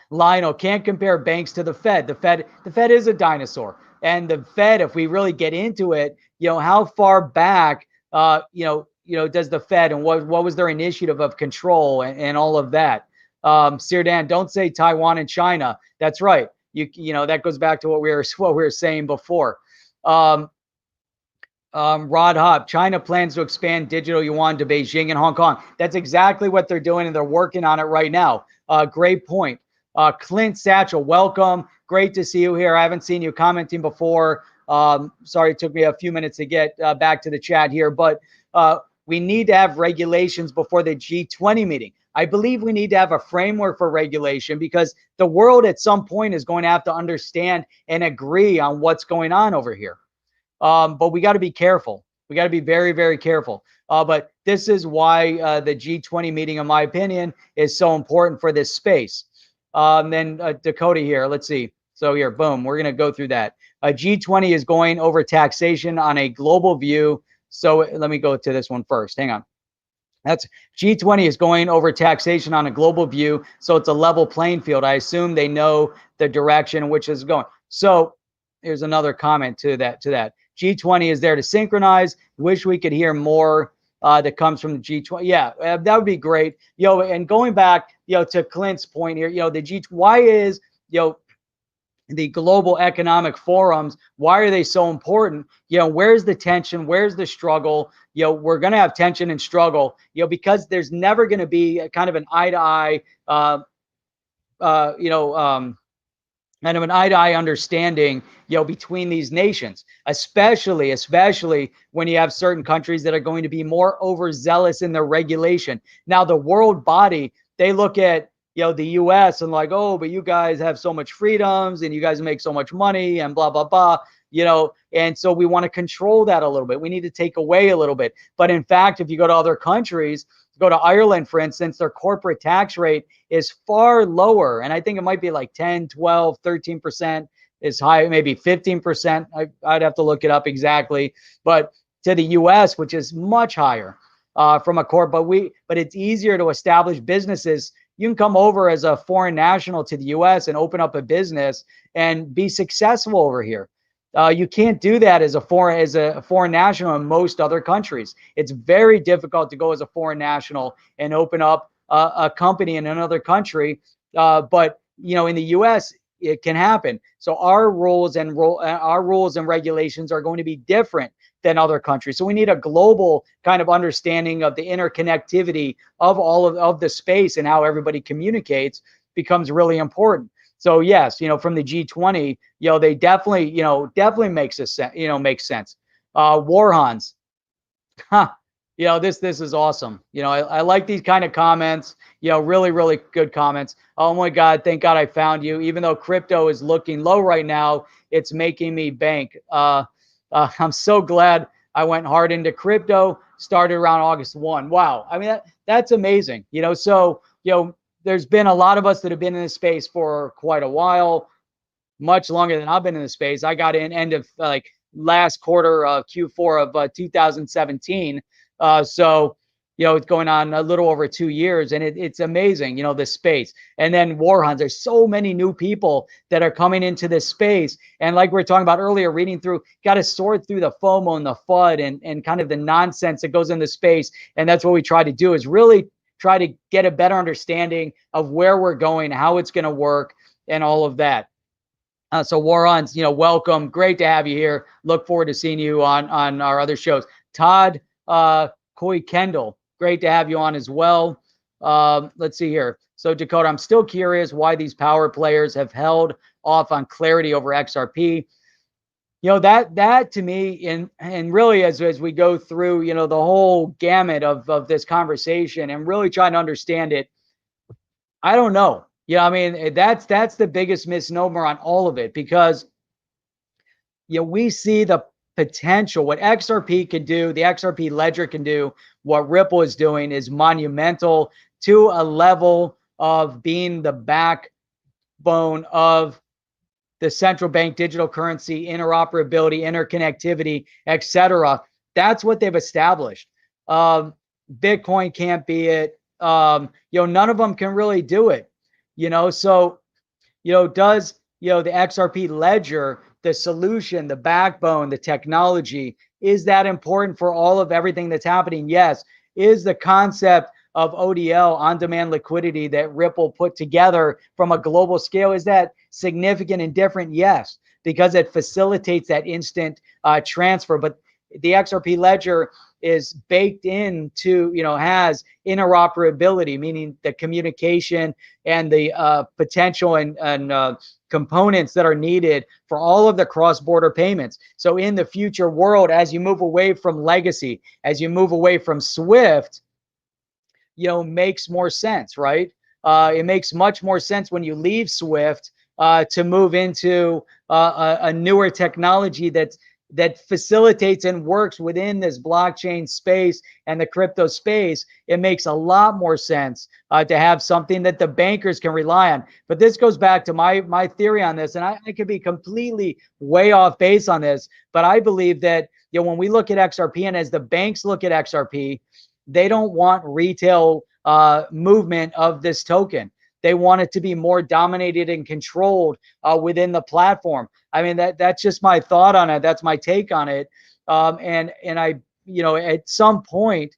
Lionel, can't compare banks to the Fed. The Fed is a dinosaur. And the Fed, if we really get into it, how far back, does the Fed, and what was their initiative of control and all of that? Sirdan, don't say Taiwan and China. That's right. That goes back to what we were saying before. Rod Hop, China plans to expand digital yuan to Beijing and Hong Kong. That's exactly what they're doing, and they're working on it right now. Great point. Clint Satchel, welcome. Great to see you here. I haven't seen you commenting before. Sorry, it took me a few minutes to get back to the chat here, but we need to have regulations before the G20 meeting. I believe we need to have a framework for regulation because the world at some point is going to have to understand and agree on what's going on over here. But we got to be careful. We got to be very, very careful. But this is why the G20 meeting, in my opinion, is so important for this space. Then Dakota here, let's see. So here, boom, we're going to go through that. G20 is going over taxation on a global view. So let me go to this one first. Hang on. That's G20 is going over taxation on a global view. So it's a level playing field. I assume they know the direction in which it's going. So here's another comment to that. G20 is there to synchronize. Wish we could hear more that comes from the G20. Yeah, that would be great. And going back, to Clint's point here, the why is, the global economic forums, why are they so important? Where's the tension? Where's the struggle? We're going to have tension and struggle, because there's never going to be a kind of an eye-to-eye, kind of an eye-to-eye understanding, between these nations, especially when you have certain countries that are going to be more overzealous in their regulation. Now, the world body, they look at, the US and like, oh, but you guys have so much freedoms and you guys make so much money and blah, blah, blah, and so we want to control that a little bit. We need to take away a little bit. But in fact, if you go to other countries, go to Ireland, for instance, their corporate tax rate is far lower. And I think it might be like 10, 12, 13% is high, maybe 15%. I'd have to look it up exactly. But to the US, which is much higher from a corp, but it's easier to establish businesses. You can come over as a foreign national to the US and open up a business and be successful over here. You can't do that as a foreign national in most other countries. It's very difficult to go as a foreign national and open up a company in another country. But in the US, it can happen. So our rules and regulations are going to be different than other countries. So we need a global kind of understanding of the interconnectivity of all of the space, and how everybody communicates becomes really important. So yes, from the G20, they definitely makes sense. Warhans, this is awesome. I like these kind of comments. Really, really good comments. Oh my God, thank God I found you. Even though crypto is looking low right now, it's making me bank. I'm so glad I went hard into crypto. Started around August 1. Wow, I mean that's amazing. So there's been a lot of us that have been in this space for quite a while, much longer than I've been in the space. I got in end of last quarter of Q4 of 2017. So it's going on a little over 2 years, and it's amazing, this space. And then Warhans, there's so many new people that are coming into this space. And like we were talking about earlier, reading through, got to sort through the FOMO and the FUD and kind of the nonsense that goes in the space. And that's what we try to do, is really try to get a better understanding of where we're going, how it's going to work, and all of that. So Warhans, welcome. Great to have you here. Look forward to seeing you on our other shows. Todd Coy Kendall, great to have you on as well. Let's see here. So Dakota, I'm still curious why these power players have held off on clarity over XRP. That to me, and really as we go through, the whole gamut of this conversation and really trying to understand it, I don't know. I mean, that's the biggest misnomer on all of it, because we see the potential, what XRP can do, the XRP ledger can do, what Ripple is doing is monumental to a level of being the backbone of the central bank digital currency, interoperability, interconnectivity, etc. That's what they've established. Bitcoin can't be it. None of them can really do it. So does the XRP ledger, the solution, the backbone, the technology, is that important for all of everything that's happening? Yes. Is the concept of ODL, on-demand liquidity, that Ripple put together from a global scale, is that significant and different? Yes, because it facilitates that instant transfer. But the XRP ledger is baked into, has interoperability, meaning the communication and the potential and components that are needed for all of the cross-border payments. So in the future world, as you move away from legacy, as you move away from SWIFT, makes more sense, right? It makes much more sense when you leave Swift to move into a newer technology that facilitates and works within this blockchain space and the crypto space. It makes a lot more sense to have something that the bankers can rely on. But this goes back to my theory on this, and I could be completely way off base on this, but I believe that when we look at XRP, and as the banks look at XRP, they don't want retail movement of this token. They want it to be more dominated and controlled within the platform. I mean, that's just my thought on it. That's my take on it. And I, at some point,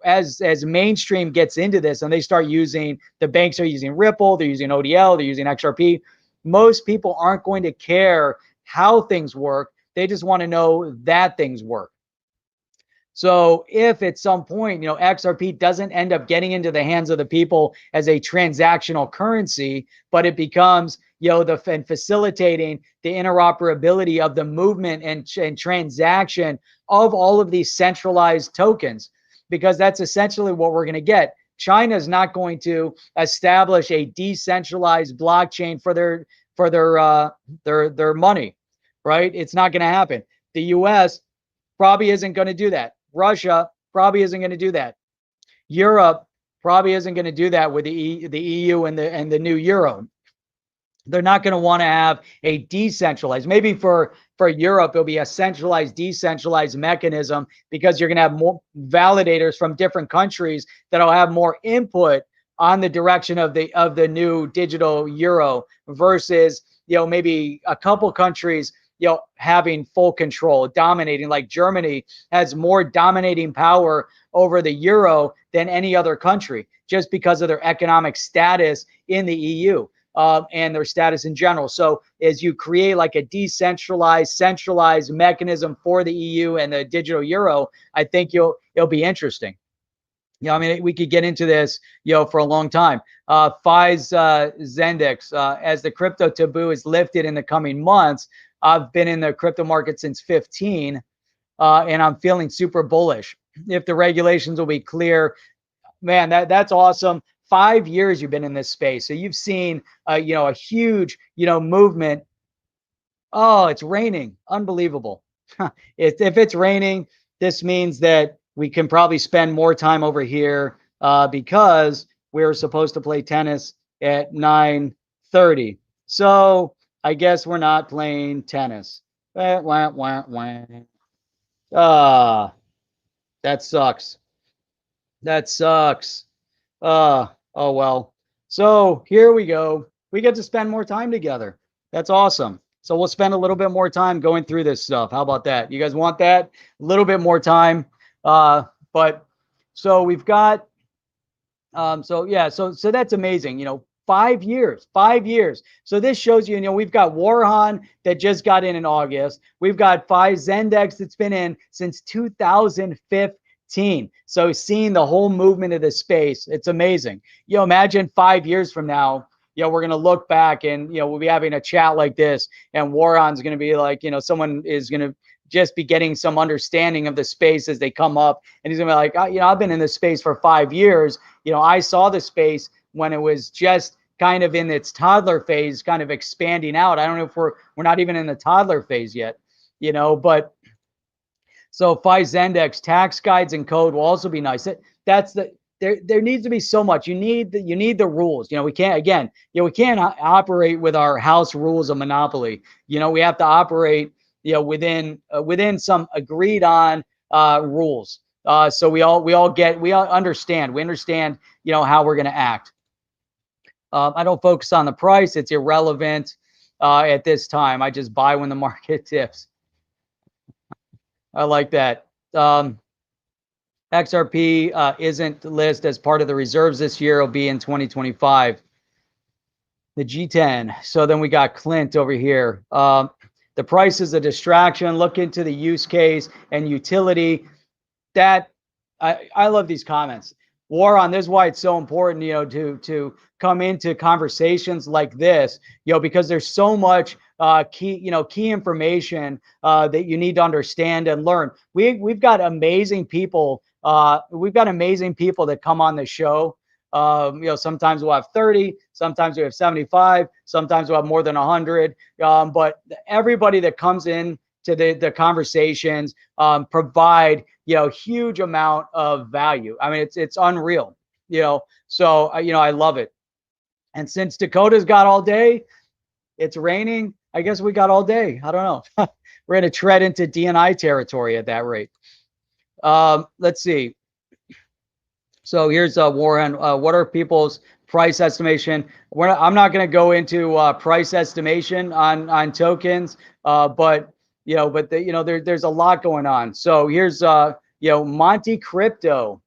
as mainstream gets into this and they start using, the banks are using Ripple, they're using ODL, they're using XRP. Most people aren't going to care how things work. They just want to know that things work. So if at some point, XRP doesn't end up getting into the hands of the people as a transactional currency, but it becomes, and facilitating the interoperability of the movement and transaction of all of these centralized tokens, because that's essentially what we're going to get. China is not going to establish a decentralized blockchain for their money, right? It's not going to happen. The US probably isn't going to do that. Russia probably isn't going to do that. Europe probably isn't going to do that with the EU and the new euro. They're not going to want to have a decentralized. Maybe for Europe, it'll be a centralized, decentralized mechanism, because you're going to have more validators from different countries that'll have more input on the direction of the new digital euro, versus maybe a couple countries having full control, dominating. Like Germany has more dominating power over the euro than any other country, just because of their economic status in the EU and their status in general. So as you create like a decentralized, centralized mechanism for the EU and the digital euro, I think it'll be interesting. I mean, we could get into this, for a long time. FI's Zendex, as the crypto taboo is lifted in the coming months. I've been in the crypto market since 15, and I'm feeling super bullish. If the regulations will be clear, man, that's awesome. 5 years you've been in this space, so you've seen, a huge, movement. Oh, it's raining. Unbelievable. If it's raining, this means that we can probably spend more time over here because we're supposed to play tennis at 9:30. So I guess we're not playing tennis. Ah, that sucks. That sucks. Oh well. So here we go. We get to spend more time together. That's awesome. So we'll spend a little bit more time going through this stuff. How about that? You guys want that? A little bit more time. But so we've got so yeah, so that's amazing. 5 years, 5 years. So this shows you, we've got Warhan that just got in August. We've got FI Zendex that's been in since 2015. So seeing the whole movement of the space, it's amazing. Imagine 5 years from now, we're going to look back and, we'll be having a chat like this, and Warhan's going to be like, someone is going to just be getting some understanding of the space as they come up. And he's gonna be like, I've been in this space for 5 years. I saw the space when it was just kind of in its toddler phase, kind of expanding out. I don't know if we're not even in the toddler phase yet, but so FI Zendex tax guides and code will also be nice. There needs to be so much. You need the rules. We can't, again, we can't operate with our house rules of monopoly. We have to operate within some agreed on rules. So we all understand. We understand, how we're going to act. I don't focus on the price. It's irrelevant at this time. I just buy when the market dips. I like that. XRP isn't listed as part of the reserves this year. It'll be in 2025. The G10. So then we got Clint over here. The price is a distraction. Look into the use case and utility. That I love these comments. Warren, this is why it's so important, to come into conversations like this, because there's so much key information that you need to understand and learn. We've got amazing people. We've got amazing people that come on the show. Sometimes we'll have 30, sometimes we have 75, sometimes we'll have more than 100. But everybody that comes in to the conversations provide huge amount of value. I mean, it's unreal. So I love it. And since Dakota's got all day, it's raining. I guess we got all day. I don't know. We're going to tread into DNI territory at that rate. Let's see. So here's Warren. What are people's price estimation? I'm not going to go into price estimation on tokens, but there's a lot going on. So here's Monte Crypto,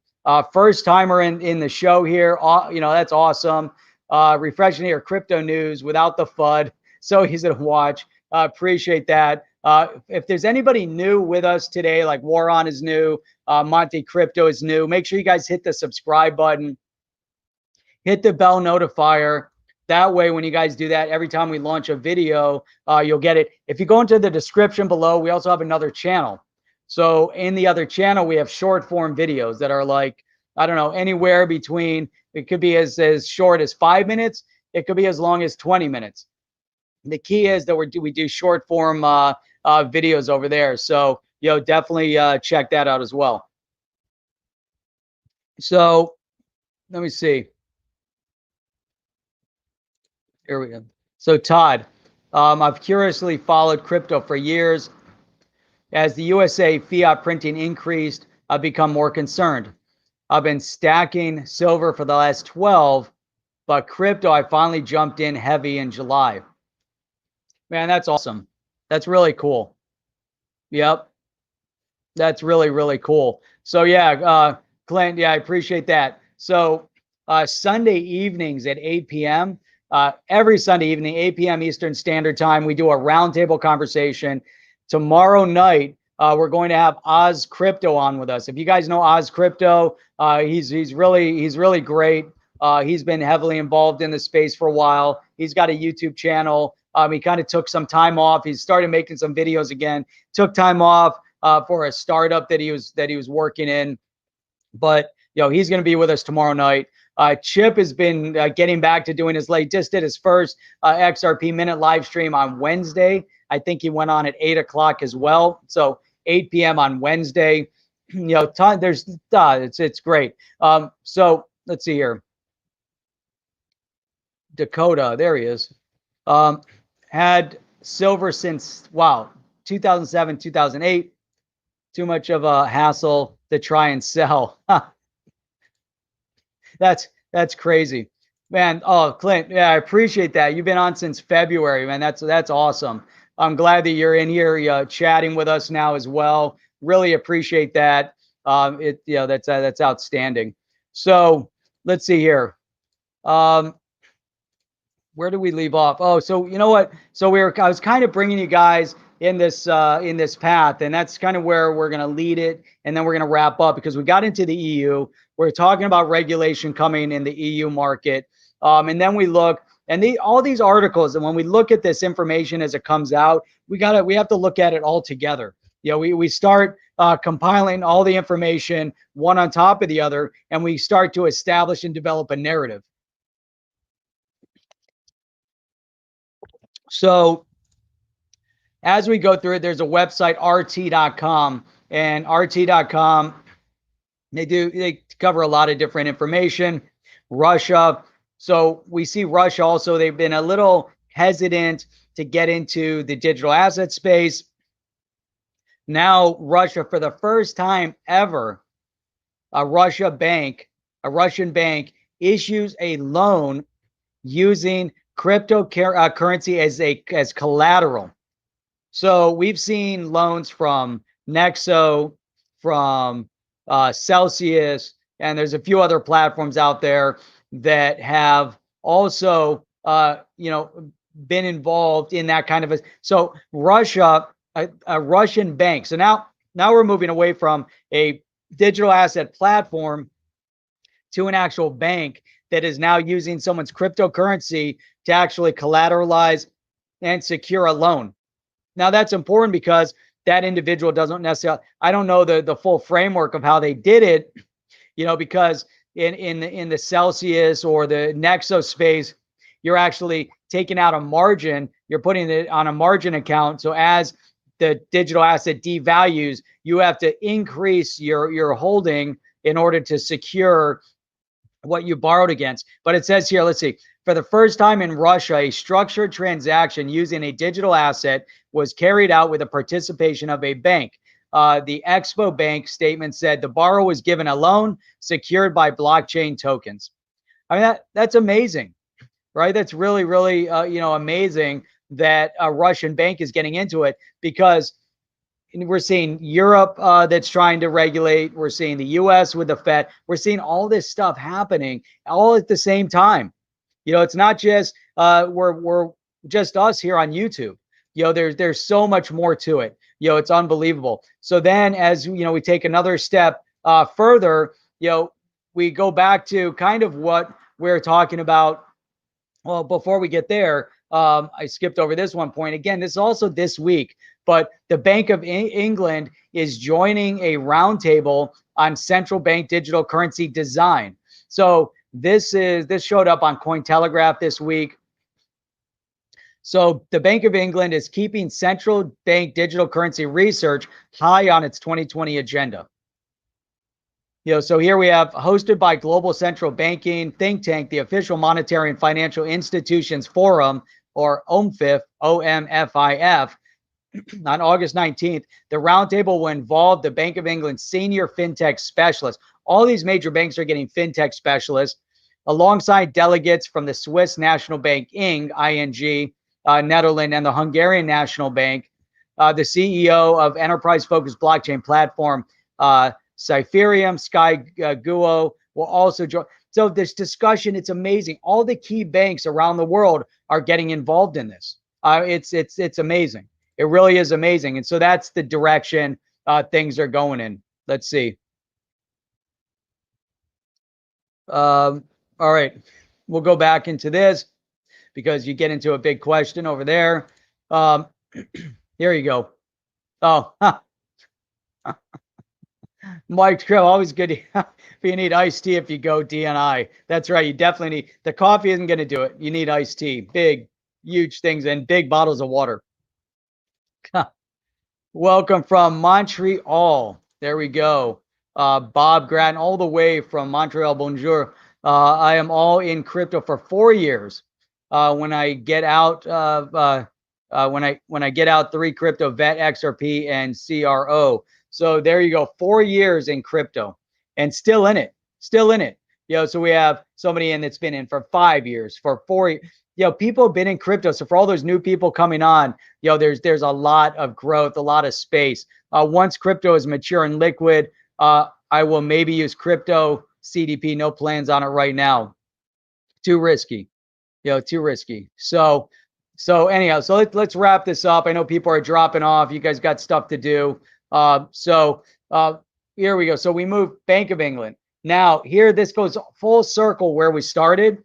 first timer in the show here. That's awesome. Refreshing here, crypto news without the FUD. So he's gonna watch. Appreciate that. If there's anybody new with us today, like Warren is new, Monte Crypto is new, make sure you guys hit the subscribe button, hit the bell notifier. That way, when you guys do that, every time we launch a video, you'll get it. If you go into the description below, we also have another channel. So in the other channel, we have short form videos that are like, I don't know, anywhere between, it could be as short as 5 minutes. It could be as long as 20 minutes. The key is that we do short form videos over there. So, definitely check that out as well. So let me see. Here we go. So Todd, I've curiously followed crypto for years. As the USA fiat printing increased, I've become more concerned. I've been stacking silver for the last 12, but crypto, I finally jumped in heavy in July. Man, that's awesome. That's really cool. Yep. That's really, really cool. So yeah, Clint, yeah, I appreciate that. So Sunday evenings at 8 p.m., every Sunday evening, 8 p.m. Eastern Standard Time, we do a roundtable conversation. Tomorrow night, we're going to have Oz Crypto on with us. If you guys know Oz Crypto, he's really great. He's been heavily involved in the space for a while. He's got a YouTube channel. He kind of took some time off. He started making some videos again. Took time off for a startup that he was working in. But he's going to be with us tomorrow night. Chip has been getting back to doing his late. Just did his first XRP minute live stream on Wednesday. I think he went on at 8 o'clock as well. So 8 p.m. on Wednesday. It's great. So let's see here. Dakota, there he is. Had silver since 2007, 2008. Too much of a hassle to try and sell. That's crazy, man. Oh, Clint, yeah, I appreciate that. You've been on since February, man. That's awesome. I'm glad that you're in here chatting with us now as well. Really appreciate that. That's outstanding. So let's see here. Where do we leave off? Oh, so you know what? So I was kind of bringing you guys in this path, and that's kind of where we're going to lead it, and then we're going to wrap up because we got into the EU. We're talking about regulation coming in the EU market, and then we look and all these articles, and when we look at this information as it comes out, we have to look at it all together. We start compiling all the information one on top of the other, and we start to establish and develop a narrative. So as we go through it, there's a website, rt.com, and rt.com, they cover a lot of different information. Russia. So we see Russia also, they've been a little hesitant to get into the digital asset space. Now Russia, for the first time ever, a Russian bank issues a loan using cryptocurrency as collateral. So we've seen loans from Nexo, from Celsius, and there's a few other platforms out there that have also been involved in that kind of so Russia, a Russian bank. So now we're moving away from a digital asset platform to an actual bank that is now using someone's cryptocurrency to actually collateralize and secure a loan. Now that's important because that individual doesn't necessarily, I don't know the full framework of how they did it, because in the Celsius or the Nexo space, you're actually taking out a margin, you're putting it on a margin account. So as the digital asset devalues, you have to increase your holding in order to secure what you borrowed against. But it says here, let's see, for the first time in Russia, a structured transaction using a digital asset was carried out with the participation of a bank. The Expo Bank statement said the borrower was given a loan secured by blockchain tokens. I mean, that's amazing, right? That's really, really, amazing that a Russian bank is getting into it, because we're seeing Europe that's trying to regulate. We're seeing the U.S. with the Fed. We're seeing all this stuff happening all at the same time. It's not just we're just us here on YouTube. There's so much more to it. It's unbelievable. So then, as we take another step further, we go back to kind of what we're talking about. Well, before we get there, I skipped over this one point. Again, this is also this week, but the Bank of England is joining a roundtable on central bank digital currency design. So this showed up on Cointelegraph this week. So the Bank of England is keeping central bank digital currency research high on its 2020 agenda. So here we have, hosted by Global Central Banking think tank, the official Monetary and Financial Institutions Forum, or OMFIF, OMFIF, on August 19th. The roundtable will involve the Bank of England's senior fintech specialists. All these major banks are getting fintech specialists, alongside delegates from the Swiss National Bank, ING, Netherlands, and the Hungarian National Bank. The CEO of enterprise-focused blockchain platform, Cypherium, Sky Guo, will also join. So this discussion, it's amazing. All the key banks around the world are getting involved in this. It's amazing. It really is amazing. And so that's the direction things are going in. Let's see. All right, we'll go back into this because you get into a big question over there. Here you go. Oh, Mike Krill, always good. If you need iced tea, if you go DNI, that's right. You definitely need, the coffee isn't going to do it. You need iced tea, big, huge things, and big bottles of water. Welcome from Montreal. There we go. Bob Grattan, all the way from Montreal. Bonjour. I am all in crypto for 4 years. When I get out when I get out 3 crypto, VET, XRP, and CRO. So there you go, 4 years in crypto, and still in it. So we have somebody in that's been in for 5 years, for 4 years. People have been in crypto. So for all those new people coming on, there's a lot of growth, a lot of space. Once crypto is mature and liquid, I will maybe use crypto CDP. No plans on it right now. Too risky. Too risky. So anyhow, so let's wrap this up. I know people are dropping off. You guys got stuff to do. Here we go. So we move Bank of England. Now here, this goes full circle where we started.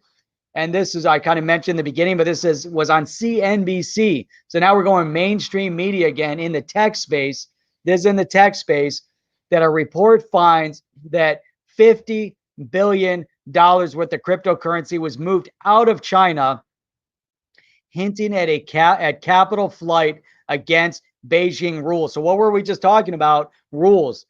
And this is, I kind of mentioned in the beginning, but this was on CNBC. So now we're going mainstream media again in the tech space. This is in the tech space that a report finds that $50 billion worth of cryptocurrency was moved out of China, hinting at capital flight against Beijing rules. So what were we just talking about? Rules,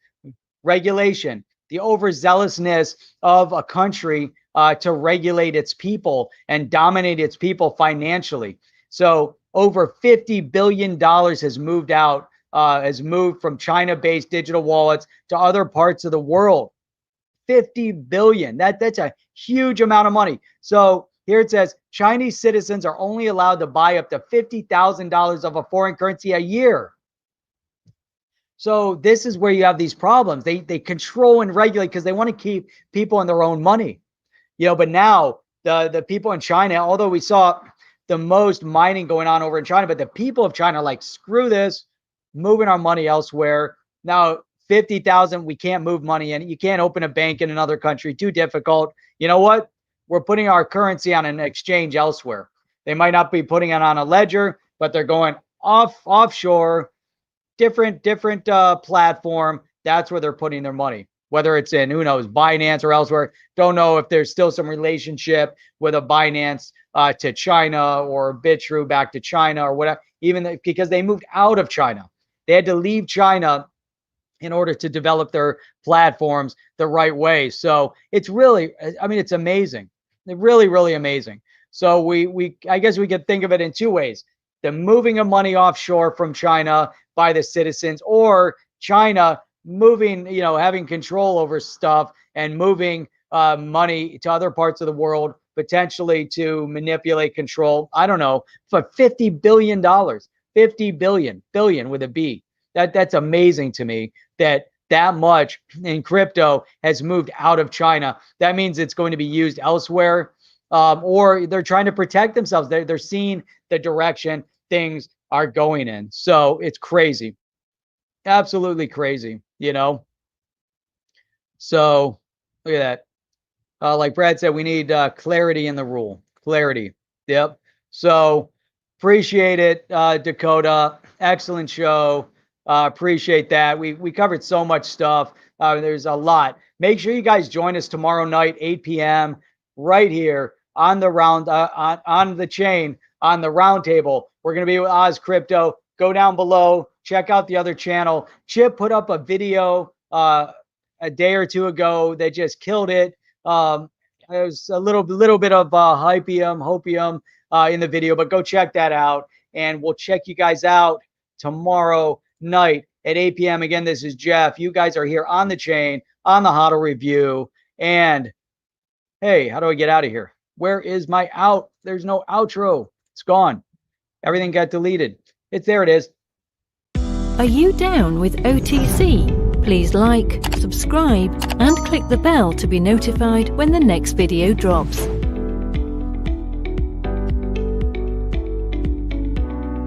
regulation, the overzealousness of a country to regulate its people and dominate its people financially. So over $50 billion has moved out, has moved from China-based digital wallets to other parts of the world. 50 billion. That's a huge amount of money. So here it says Chinese citizens are only allowed to buy up to $50,000 of a foreign currency a year. So this is where you have these problems. They control and regulate because they want to keep people in their own money. But now the people in China, although we saw the most mining going on over in China, but the people of China are like, screw this, moving our money elsewhere. Now 50,000, we can't move money in. You can't open a bank in another country, too difficult. You know what? We're putting our currency on an exchange elsewhere. They might not be putting it on a ledger, but they're going offshore, different platform. That's where they're putting their money, whether it's in, who knows, Binance or elsewhere. Don't know if there's still some relationship with a Binance to China, or BitTrue back to China, or whatever, even because they moved out of China. They had to leave China in order to develop their platforms the right way. So it's really, I mean, it's amazing. Really, really amazing. So I guess we could think of it in two ways: the moving of money offshore from China by the citizens, or China moving, having control over stuff and moving money to other parts of the world, potentially to manipulate, control, I don't know, for $50 billion, 50 billion with a B. That's amazing to me that much in crypto has moved out of China. That means it's going to be used elsewhere, or they're trying to protect themselves. They're seeing the direction things are going in. So it's crazy, absolutely crazy, So look at that. Like Brad said, we need clarity in the rule. Clarity. Yep. So appreciate it, Dakota. Excellent show. Appreciate that. We covered so much stuff. There's a lot. Make sure you guys join us tomorrow night, 8 p.m. right here on the on the chain, on the roundtable. We're going to be with Oz Crypto. Go down below. Check out the other channel. Chip put up a video a day or two ago that just killed it. There's a little bit of hopium in the video, but go check that out, and we'll check you guys out tomorrow night at 8 p.m. Again, this is Jeff. You guys are here on the chain, on the HODL review. And hey, how do I get out of here? Where is my out? There's no outro. It's gone. Everything got deleted. There it is. Are you down with OTC? Please like, subscribe, and click the bell to be notified when the next video drops.